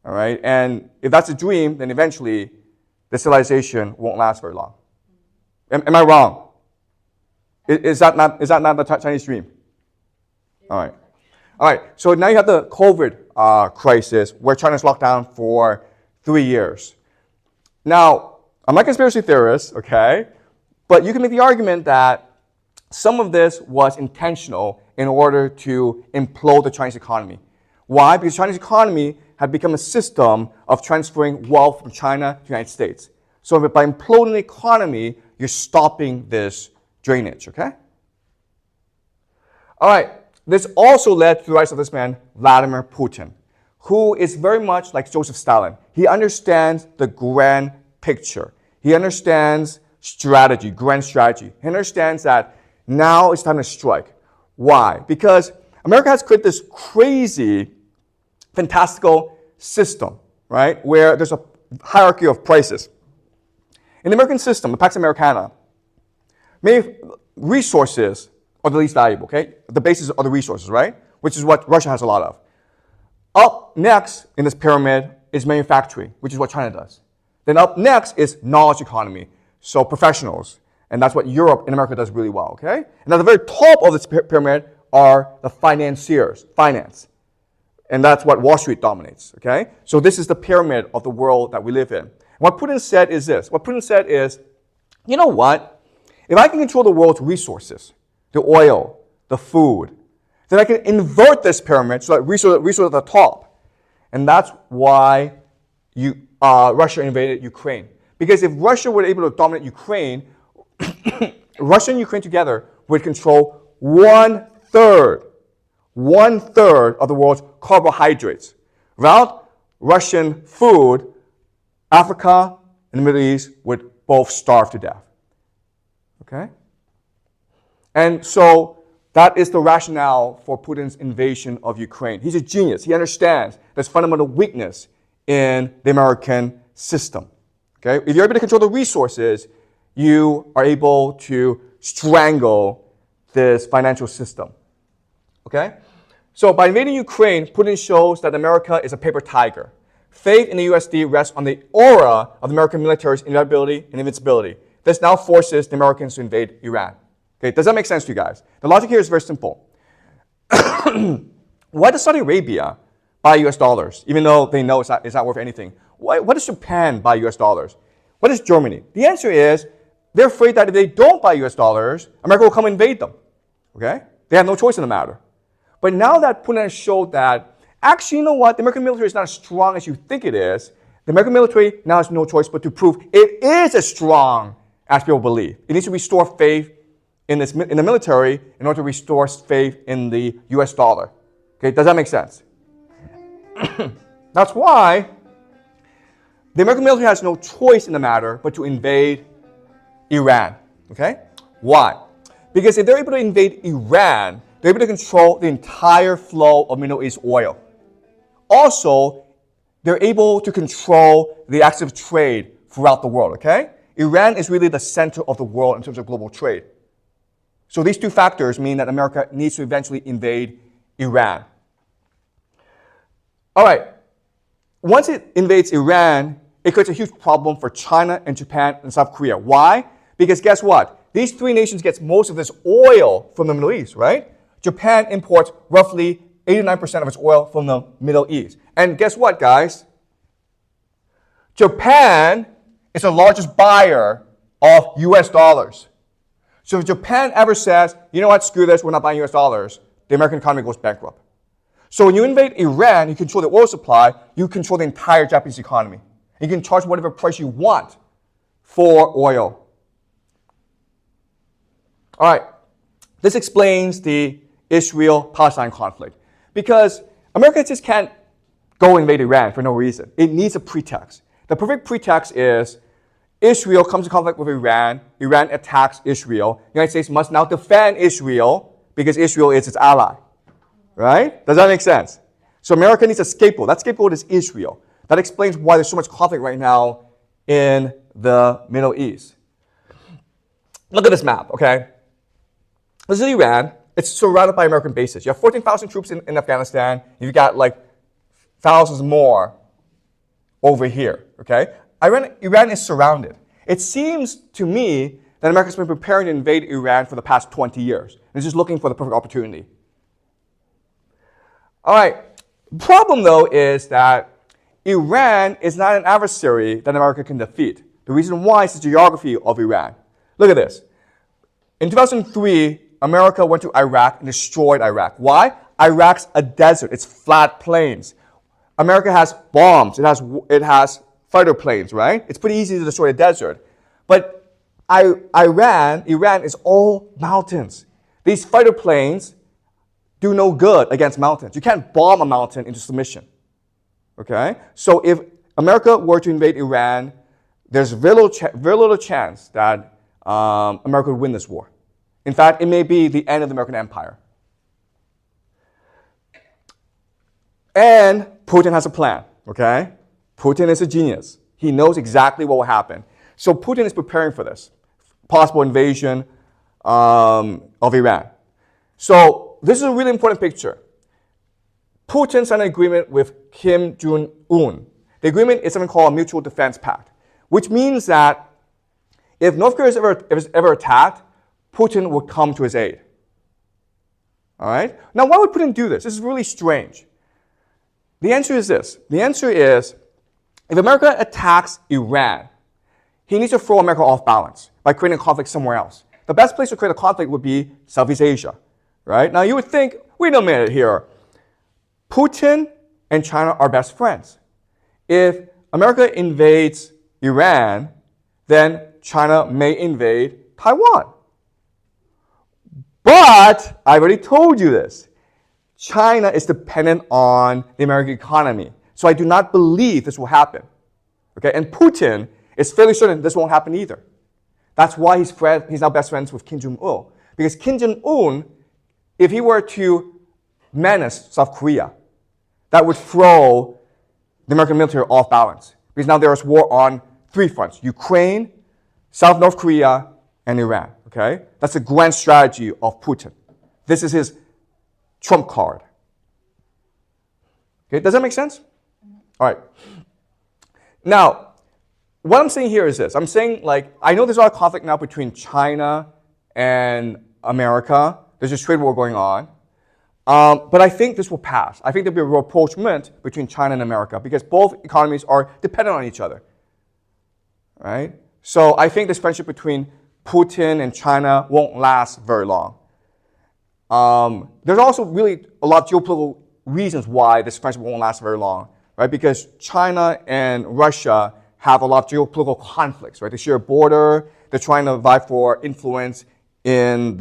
all right? And if that's a dream, then eventually the civilization won't last very long. Am I wrong? Is that not the Chinese dream? All right. All right, so now you have the COVID crisis where China's locked down for 3 years. Now, I'm not a conspiracy theorist, okay? But you can make the argument that some of this was intentional in order to implode the Chinese economy. Why? Because the Chinese economy had become a system of transferring wealth from China to the United States. So by imploding the economy, you're stopping this drainage, okay? All right, this also led to the rise of this man, Vladimir Putin, who is very much like Joseph Stalin. He understands the grand picture. He understands strategy, grand strategy. He understands that now it's time to strike. Why? Because America has created this crazy, fantastical system, right, where there's a hierarchy of prices. In the American system, the Pax Americana, many resources are the least valuable, okay? The basis are the resources, right? Which is what Russia has a lot of. Up next in this pyramid is manufacturing, which is what China does. Then up next is knowledge economy, so professionals. And that's what Europe and America does really well, okay? And at the very top of this pyramid are the financiers, finance. And that's what Wall Street dominates, okay? So this is the pyramid of the world that we live in. And what Putin said is this. What Putin said is, you know what? If I can control the world's resources, the oil, the food, then I can invert this pyramid so that resources at the top. And that's why Russia invaded Ukraine. Because if Russia were able to dominate Ukraine, Russia and Ukraine together would control one-third of the world's carbohydrates. Without Russian food, Africa and the Middle East would both starve to death. Okay? And so That is the rationale for Putin's invasion of Ukraine. He's a genius. He understands there's fundamental weakness in the American system. Okay? If you're able to control the resources, you are able to strangle this financial system. Okay? So by invading Ukraine, Putin shows that America is a paper tiger. Faith in the USD rests on the aura of the American military's inevitability and invincibility. This now forces the Americans to invade Iran. Okay, does that make sense to you guys? The logic here is very simple. Why does Saudi Arabia buy US dollars, even though they know it's not worth anything? Why does Japan buy US dollars? What is Germany? The answer is they're afraid that if they don't buy US dollars, America will come invade them. Okay? They have no choice in the matter. But now that Putin has showed that, actually, you know what? The American military is not as strong as you think it is. The American military now has no choice but to prove it is as strong as people believe. It needs to restore faith in the military in order to restore faith in the US dollar. Okay, does that make sense? That's why the American military has no choice in the matter but to invade Iran. Okay? Why? Because if they're able to invade Iran, they're able to control the entire flow of Middle East oil. Also, they're able to control the active trade throughout the world. Okay? Iran is really the center of the world in terms of global trade. So these two factors mean that America needs to eventually invade Iran. All right. Once it invades Iran, it creates a huge problem for China and Japan and South Korea. Why? Because guess what? These three nations get most of this oil from the Middle East, right? Japan imports roughly 89% of its oil from the Middle East. And guess what, guys? Japan is the largest buyer of US dollars. So if Japan ever says, you know what, screw this, we're not buying US dollars, the American economy goes bankrupt. So when you invade Iran, you control the oil supply, you control the entire Japanese economy. You can charge whatever price you want for oil. All right, this explains the Israel-Palestine conflict. Because America just can't go invade Iran for no reason. It needs a pretext. The perfect pretext is Israel comes into conflict with Iran. Iran attacks Israel. The United States must now defend Israel because Israel is its ally. Right? Does that make sense? So America needs a scapegoat. That scapegoat is Israel. That explains why there's so much conflict right now in the Middle East. Look at this map, okay? This is Iran. It's surrounded by American bases. You have 14,000 troops in Afghanistan. You've got like thousands more over here, okay? Iran is surrounded. It seems to me that America's been preparing to invade Iran for the past 20 years. It's just looking for the perfect opportunity. All right. The problem, though, is that Iran is not an adversary that America can defeat. The reason why is the geography of Iran. Look at this. In 2003, America went to Iraq and destroyed Iraq. Why? Iraq's a desert. It's flat plains. America has bombs. It has fighter planes, right? It's pretty easy to destroy a desert. But Iran is all mountains. These fighter planes do no good against mountains. You can't bomb a mountain into submission. Okay? So if America were to invade Iran, there's very little chance that America would win this war. In fact, it may be the end of the American empire. And Putin has a plan, okay? Putin is a genius. He knows exactly what will happen. So Putin is preparing for this possible invasion of Iran. So this is a really important picture. Putin signed an agreement with Kim Jong-un. The agreement is something called a mutual defense pact, which means that if North Korea is ever attacked, Putin would come to his aid. All right? Now, why would Putin do this? This is really strange. The answer is this. The answer is, if America attacks Iran, he needs to throw America off balance by creating a conflict somewhere else. The best place to create a conflict would be Southeast Asia, right? Now, you would think, wait a minute here. Putin and China are best friends. If America invades Iran, then China may invade Taiwan. But I've already told you this. China is dependent on the American economy. So I do not believe this will happen. Okay? And Putin is fairly certain this won't happen either. That's why he's now best friends with Kim Jong-un. Because Kim Jong-un if he were to menace South Korea, that would throw the American military off balance. Because now there is war on 3 fronts: Ukraine, North Korea, and Iran. Okay? That's the grand strategy of Putin. This is his trump card. Okay, does that make sense? All right. Now, what I'm saying here is this. I'm saying, like, I know there's a lot of conflict now between China and America. There's a trade war going on. But I think this will pass. I think there'll be a rapprochement between China and America because both economies are dependent on each other. Right? So I think this friendship between Putin and China won't last very long. There's also really a lot of geopolitical reasons why this friendship won't last very long, right? Because China and Russia have a lot of geopolitical conflicts, right? They share a border. They're trying to vie for influence in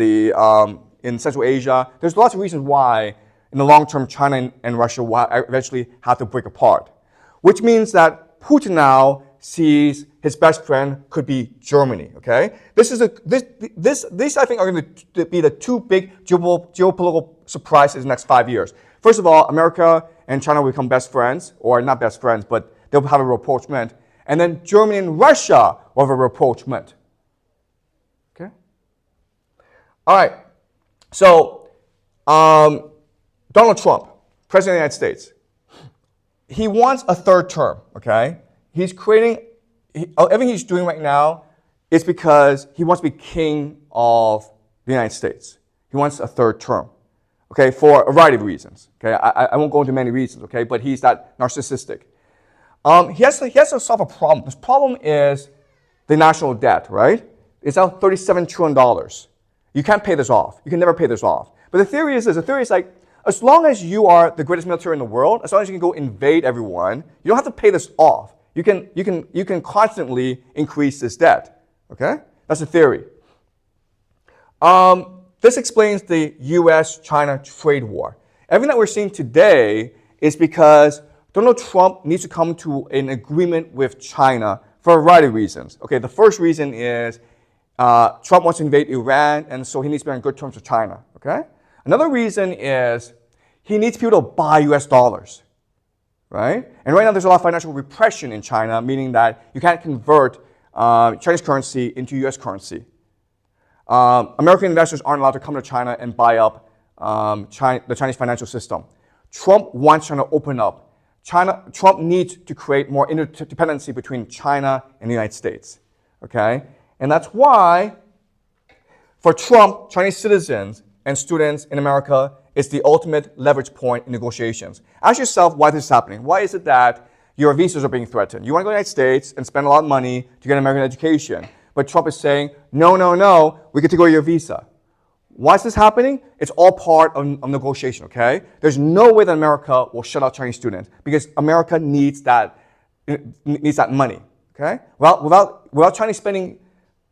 in Central Asia. There's lots of reasons why, in the long term, China and Russia will eventually have to break apart, which means that Putin now sees his best friend could be Germany. Okay, this I think are going to be the 2 big geopolitical surprises in the next 5 years. First of all, America and China will become best friends, or not best friends, but they'll have a rapprochement. And then Germany and Russia will have a rapprochement. Okay? All right. So, Donald Trump, President of the United States, he wants a 3rd term, okay? He's creating, everything he's doing right now is because he wants to be king of the United States. He wants a 3rd term. Okay, for a variety of reasons. Okay, I won't go into many reasons. Okay, but he's that narcissistic. He has to solve a problem. This problem is the national debt. Right? It's now $37 trillion. You can't pay this off. You can never pay this off. But the theory is this. The theory is like, as long as you are the greatest military in the world, as long as you can go invade everyone, you don't have to pay this off. You can constantly increase this debt. Okay, that's the theory. This explains the U.S.-China trade war. Everything that we're seeing today is because Donald Trump needs to come to an agreement with China for a variety of reasons. Okay, the first reason is Trump wants to invade Iran, and so he needs to be on good terms with China. Okay. Another reason is he needs people to buy U.S. dollars. Right? And right now there's a lot of financial repression in China, meaning that you can't convert Chinese currency into U.S. currency. American investors aren't allowed to come to China and buy up the Chinese financial system. Trump wants China to open up. Trump needs to create more interdependency between China and the United States. Okay? And that's why, for Trump, Chinese citizens and students in America is the ultimate leverage point in negotiations. Ask yourself why this is happening. Why is it that your visas are being threatened? You want to go to the United States and spend a lot of money to get an American education. But Trump is saying, no, no, no, we get to go to your visa. Why is this happening? It's all part of negotiation, okay? There's no way that America will shut out Chinese students because America needs that money, okay? Well, without Chinese spending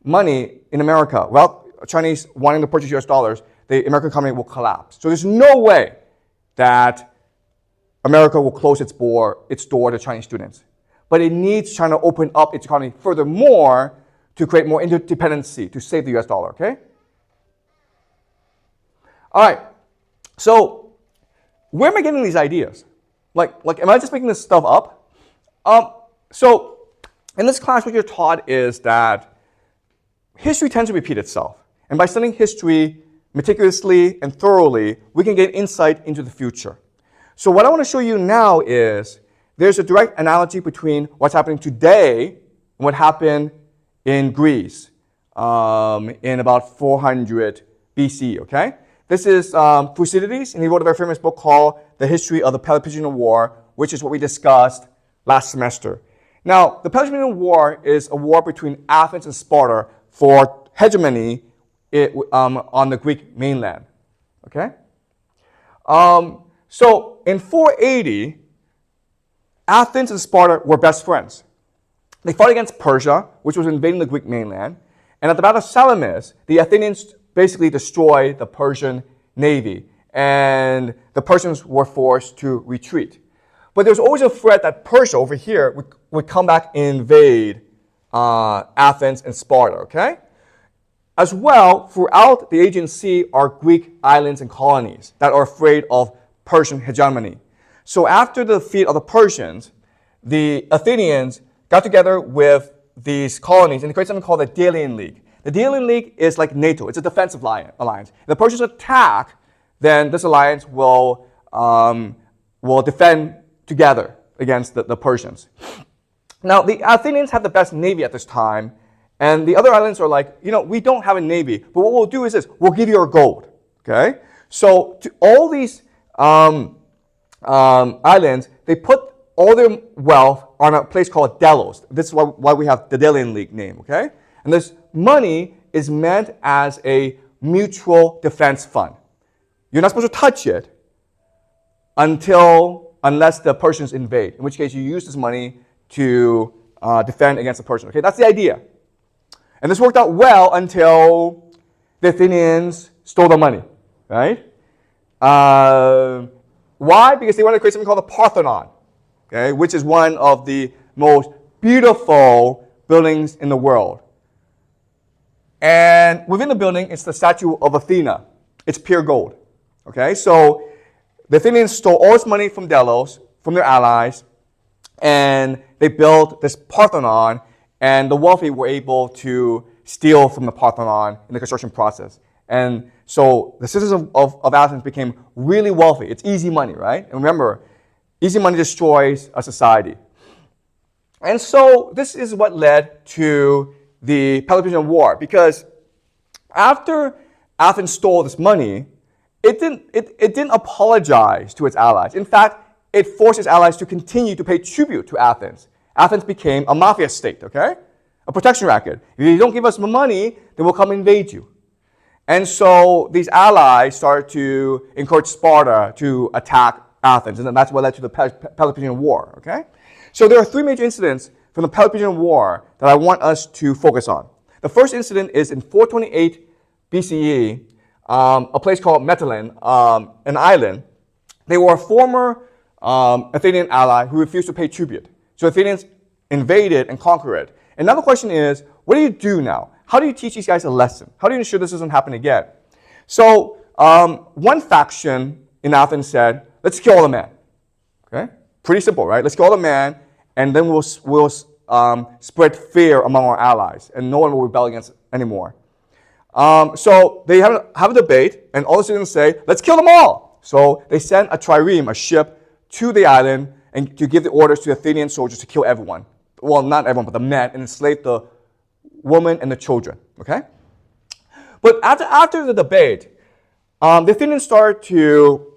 money in America, without Chinese wanting to purchase US dollars, the American economy will collapse. So there's no way that America will close its door to Chinese students. But it needs China to open up its economy furthermore to create more interdependency to save the US dollar, okay? All right, so where am I getting these ideas? Like, am I just making this stuff up? So in this class, what you're taught is that history tends to repeat itself. And by studying history meticulously and thoroughly, we can get insight into the future. So what I want to show you now is there's a direct analogy between what's happening today and what happened in Greece in about 400 BC, okay? This is Thucydides, and he wrote a very famous book called The History of the Peloponnesian War, which is what we discussed last semester. Now, the Peloponnesian War is a war between Athens and Sparta for hegemony on the Greek mainland, okay? So in 480, Athens and Sparta were best friends. They fought against Persia, which was invading the Greek mainland. And at the Battle of Salamis, the Athenians basically destroyed the Persian navy. And the Persians were forced to retreat. But there was always a threat that Persia over here would come back and invade Athens and Sparta, okay? As well, throughout the Aegean Sea are Greek islands and colonies that are afraid of Persian hegemony. So after the defeat of the Persians, the Athenians got together with these colonies and they created something called the Delian League. The Delian League is like NATO. It's a defensive alliance. If the Persians attack, then this alliance will defend together against the Persians. Now, the Athenians have the best navy at this time, and the other islands are like, we don't have a navy, but what we'll do is this, we'll give you our gold, okay? So to all these islands, they put all their wealth on a place called Delos. This is why we have the Delian League name, okay? And this money is meant as a mutual defense fund. You're not supposed to touch it unless the Persians invade, in which case you use this money to defend against the Persians. Okay, that's the idea. And this worked out well until the Athenians stole the money, right? Why? Because they wanted to create something called the Parthenon, okay, which is one of the most beautiful buildings in the world. And within the building, it's the statue of Athena. It's pure gold. Okay, so the Athenians stole all this money from Delos, from their allies, and they built this Parthenon, and the wealthy were able to steal from the Parthenon in the construction process. And so the citizens of Athens became really wealthy. It's easy money, right? And remember, easy money destroys a society. And so this is what led to the Peloponnesian War, because after Athens stole this money, it didn't apologize to its allies. In fact, it forced its allies to continue to pay tribute to Athens. Athens became a mafia state, okay? A protection racket. If you don't give us money, then we'll come invade you. And so these allies started to encourage Sparta to attack Athens, and then that's what led to the Peloponnesian War, okay? So there are three major incidents from the Peloponnesian War that I want us to focus on. The first incident is in 428 BCE, a place called Mytilene, an island. They were a former Athenian ally who refused to pay tribute. So Athenians invaded and conquered it. And now the question is, what do you do now? How do you teach these guys a lesson? How do you ensure this doesn't happen again? So one faction in Athens said, let's kill all the men. Okay? Pretty simple, right? Let's kill all the men, and then we'll spread fear among our allies, and no one will rebel against it anymore. So they have a debate, and all the citizens say, let's kill them all. So they send a trireme, a ship, to the island and to give the orders to Athenian soldiers to kill everyone. Well, not everyone, but the men, and enslave the women and the children. Okay? But after the debate, the Athenians started to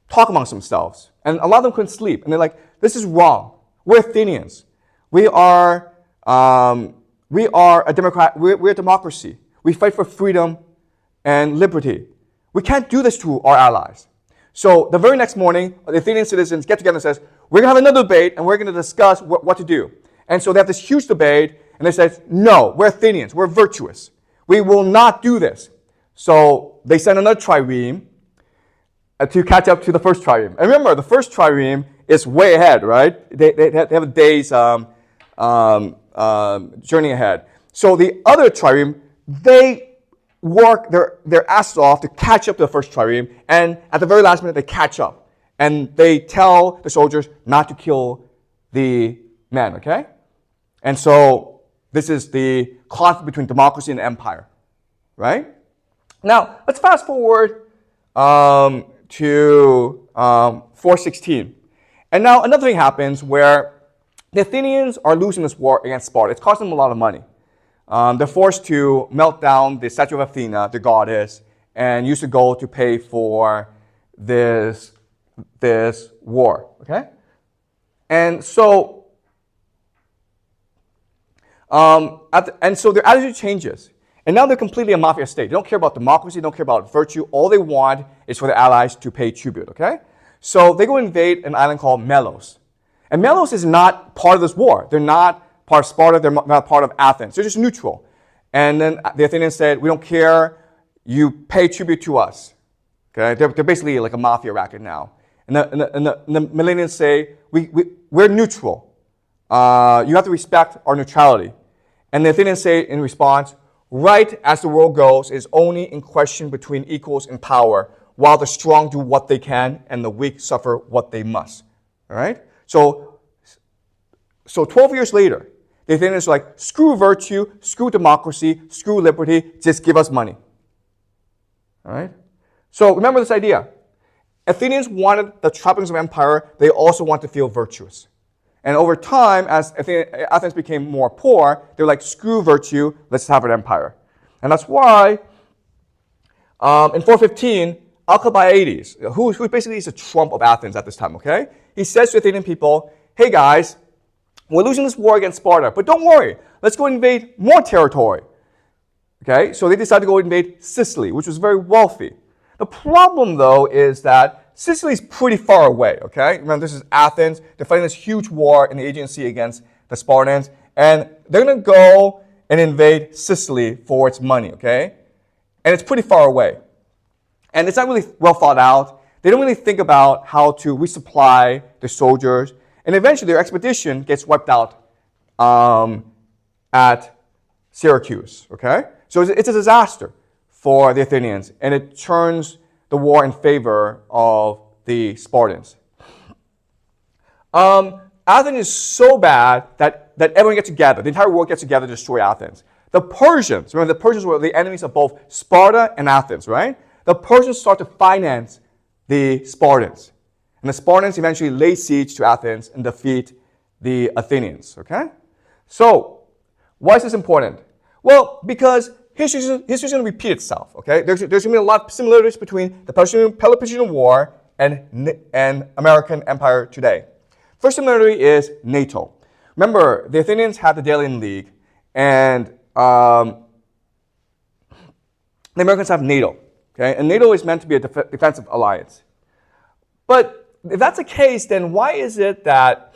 talk amongst themselves, and a lot of them couldn't sleep. And they're like, this is wrong. We're Athenians. We are a democrat. We're a democracy. We fight for freedom and liberty. We can't do this to our allies. So the very next morning, the Athenian citizens get together and says, we're going to have another debate, and we're going to discuss what to do. And so they have this huge debate, and they say, no, we're Athenians. We're virtuous. We will not do this. So they send another trireme to catch up to the first trireme. And remember, the first trireme is way ahead, right? They have a day's journey ahead. So the other trireme, they work their asses off to catch up to the first trireme, and at the very last minute, they catch up. And they tell the soldiers not to kill the men, okay? And so this is the conflict between democracy and empire, right? Now, let's fast forward to 416. And now another thing happens where the Athenians are losing this war against Sparta. It's costing them a lot of money. They're forced to melt down the statue of Athena, the goddess, and use the gold to pay for this war, okay? And so their attitude changes. And now they're completely a mafia state. They don't care about democracy, they don't care about virtue. All they want is for their allies to pay tribute, okay? So they go invade an island called Melos. And Melos is not part of this war. They're not part of Sparta, they're not part of Athens. They're just neutral. And then the Athenians said, we don't care, you pay tribute to us. Okay? They're basically like a mafia racket now. And the Melians say, we're neutral. You have to respect our neutrality. And the Athenians say in response, right as the world goes is only in question between equals in power, while the strong do what they can and the weak suffer what they must. All right? So 12 years later, the Athenians are like, screw virtue, screw democracy, screw liberty, just give us money. All right? So remember this idea. Athenians wanted the trappings of empire. They also want to feel virtuous. And over time, as Athens became more poor, they were like, screw virtue, let's have an empire. And that's why in 415, Alcibiades, who basically is the Trump of Athens at this time, okay? He says to Athenian people, hey guys, we're losing this war against Sparta, but don't worry, let's go invade more territory. Okay, so they decided to go invade Sicily, which was very wealthy. The problem, though, is that Sicily is pretty far away, okay? Remember, this is Athens. They're fighting this huge war in the Aegean Sea against the Spartans, and they're going to go and invade Sicily for its money, okay? And it's pretty far away. And it's not really well thought out. They don't really think about how to resupply the soldiers, and eventually their expedition gets wiped out at Syracuse, okay? So it's a disaster for the Athenians, and it turns the war in favor of the Spartans. Athens is so bad that everyone gets together. The entire world gets together to destroy Athens. The Persians, remember the Persians were the enemies of both Sparta and Athens, right? The Persians start to finance the Spartans. And the Spartans eventually lay siege to Athens and defeat the Athenians, okay? So, why is this important? Well, because history's going to repeat itself, okay? There's going to be a lot of similarities between the Peloponnesian War and American empire today. First similarity is NATO. Remember, the Athenians had the Delian League, and the Americans have NATO, okay? And NATO is meant to be a defensive alliance. But if that's the case, then why is it that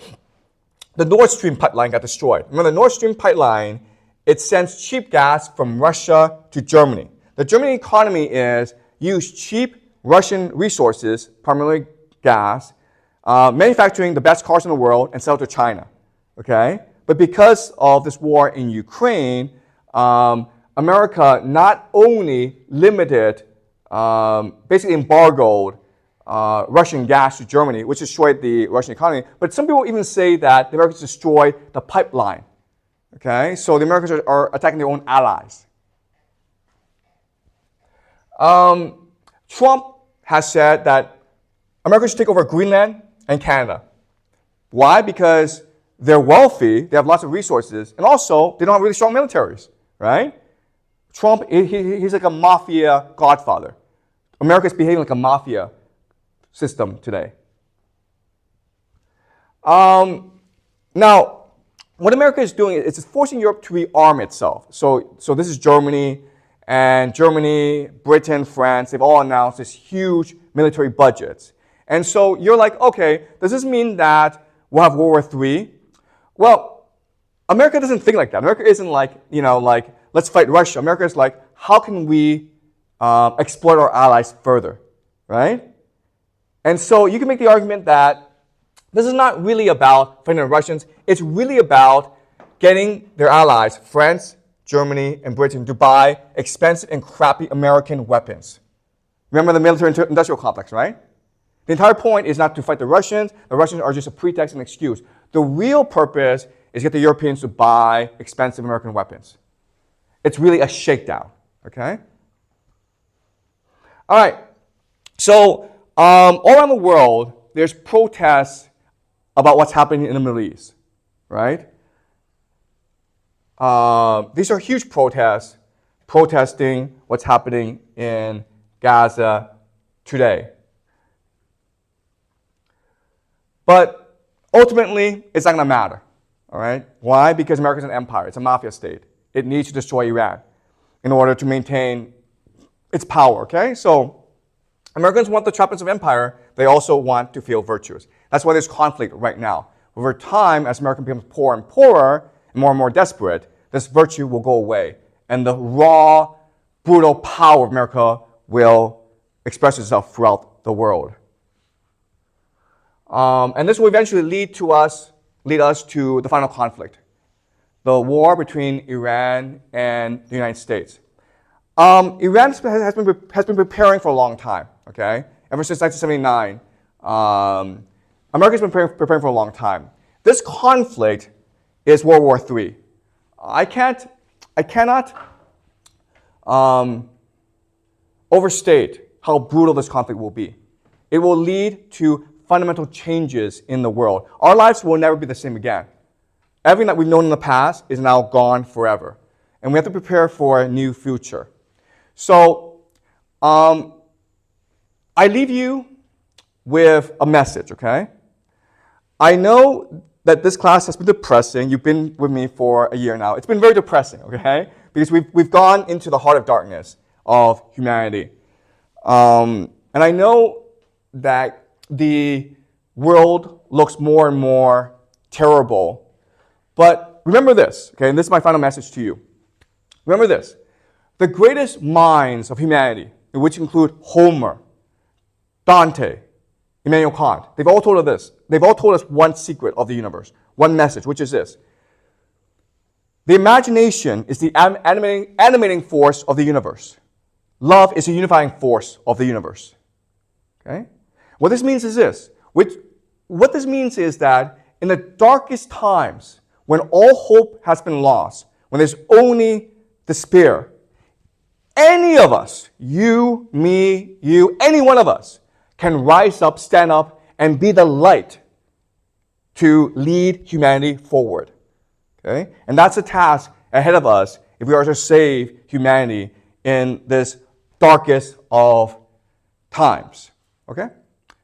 the Nord Stream pipeline got destroyed? Remember, the Nord Stream pipeline, it sends cheap gas from Russia to Germany. The German economy is use cheap Russian resources, primarily gas, manufacturing the best cars in the world and sell to China, okay? But because of this war in Ukraine, America not only limited, basically embargoed Russian gas to Germany, which destroyed the Russian economy, but some people even say that the Americans destroyed the pipeline. Okay, so the Americans are attacking their own allies. Trump has said that America should take over Greenland and Canada. Why? Because they're wealthy, they have lots of resources, and also they don't have really strong militaries, right? Trump, he's like a mafia godfather. America is behaving like a mafia system today. Now, what America is doing is it's forcing Europe to rearm itself. So this is Germany, and Germany, Britain, France, they've all announced this huge military budgets. And so you're like, okay, does this mean that we'll have World War III? Well, America doesn't think like that. America isn't like, like, let's fight Russia. America is like, how can we exploit our allies further, right? And so you can make the argument that this is not really about fighting the Russians. It's really about getting their allies, France, Germany, and Britain, to buy expensive and crappy American weapons. Remember the military-industrial complex, right? The entire point is not to fight the Russians. The Russians are just a pretext and excuse. The real purpose is to get the Europeans to buy expensive American weapons. It's really a shakedown, okay? All right, so all around the world, there's protests about what's happening in the Middle East, right? These are huge protests, protesting what's happening in Gaza today. But ultimately, it's not going to matter, all right? Why? Because America's an empire. It's a mafia state. It needs to destroy Iran in order to maintain its power, okay? So Americans want the trappings of empire. They also want to feel virtuous. That's why there's conflict right now. Over time, as America becomes poorer and poorer, and more desperate, this virtue will go away. And the raw, brutal power of America will express itself throughout the world. And this will eventually lead us to the final conflict. the war between Iran and the United States. Iran has been preparing for a long time, okay? Ever since 1979, America's been preparing for a long time. This conflict is World War III. I cannot overstate how brutal this conflict will be. It will lead to fundamental changes in the world. Our lives will never be the same again. Everything that we've known in the past is now gone forever. And we have to prepare for a new future. So, I leave you with a message, okay? I know that this class has been depressing. You've been with me for a year now. It's been very depressing, okay? Because we've gone into the heart of darkness of humanity. And I know that the world looks more and more terrible. But remember this, okay? And this is my final message to you. Remember this. The greatest minds of humanity, which include Homer, Dante, Immanuel Kant, they've all told us this. They've all told us one secret of the universe, one message, which is this. The imagination is the animating force of the universe. Love is the unifying force of the universe. Okay? What this means is this. What this means is that in the darkest times, when all hope has been lost, when there's only despair, any of us, you, me, you, any one of us, can rise up, stand up, and be the light to lead humanity forward. Okay? And that's the task ahead of us if we are to save humanity in this darkest of times. Okay?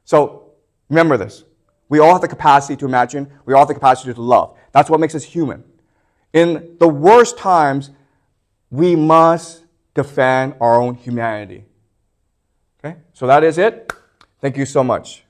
So remember this. We all have the capacity to imagine. We all have the capacity to love. That's what makes us human. In the worst times, we must defend our own humanity. Okay? So that is it. Thank you so much.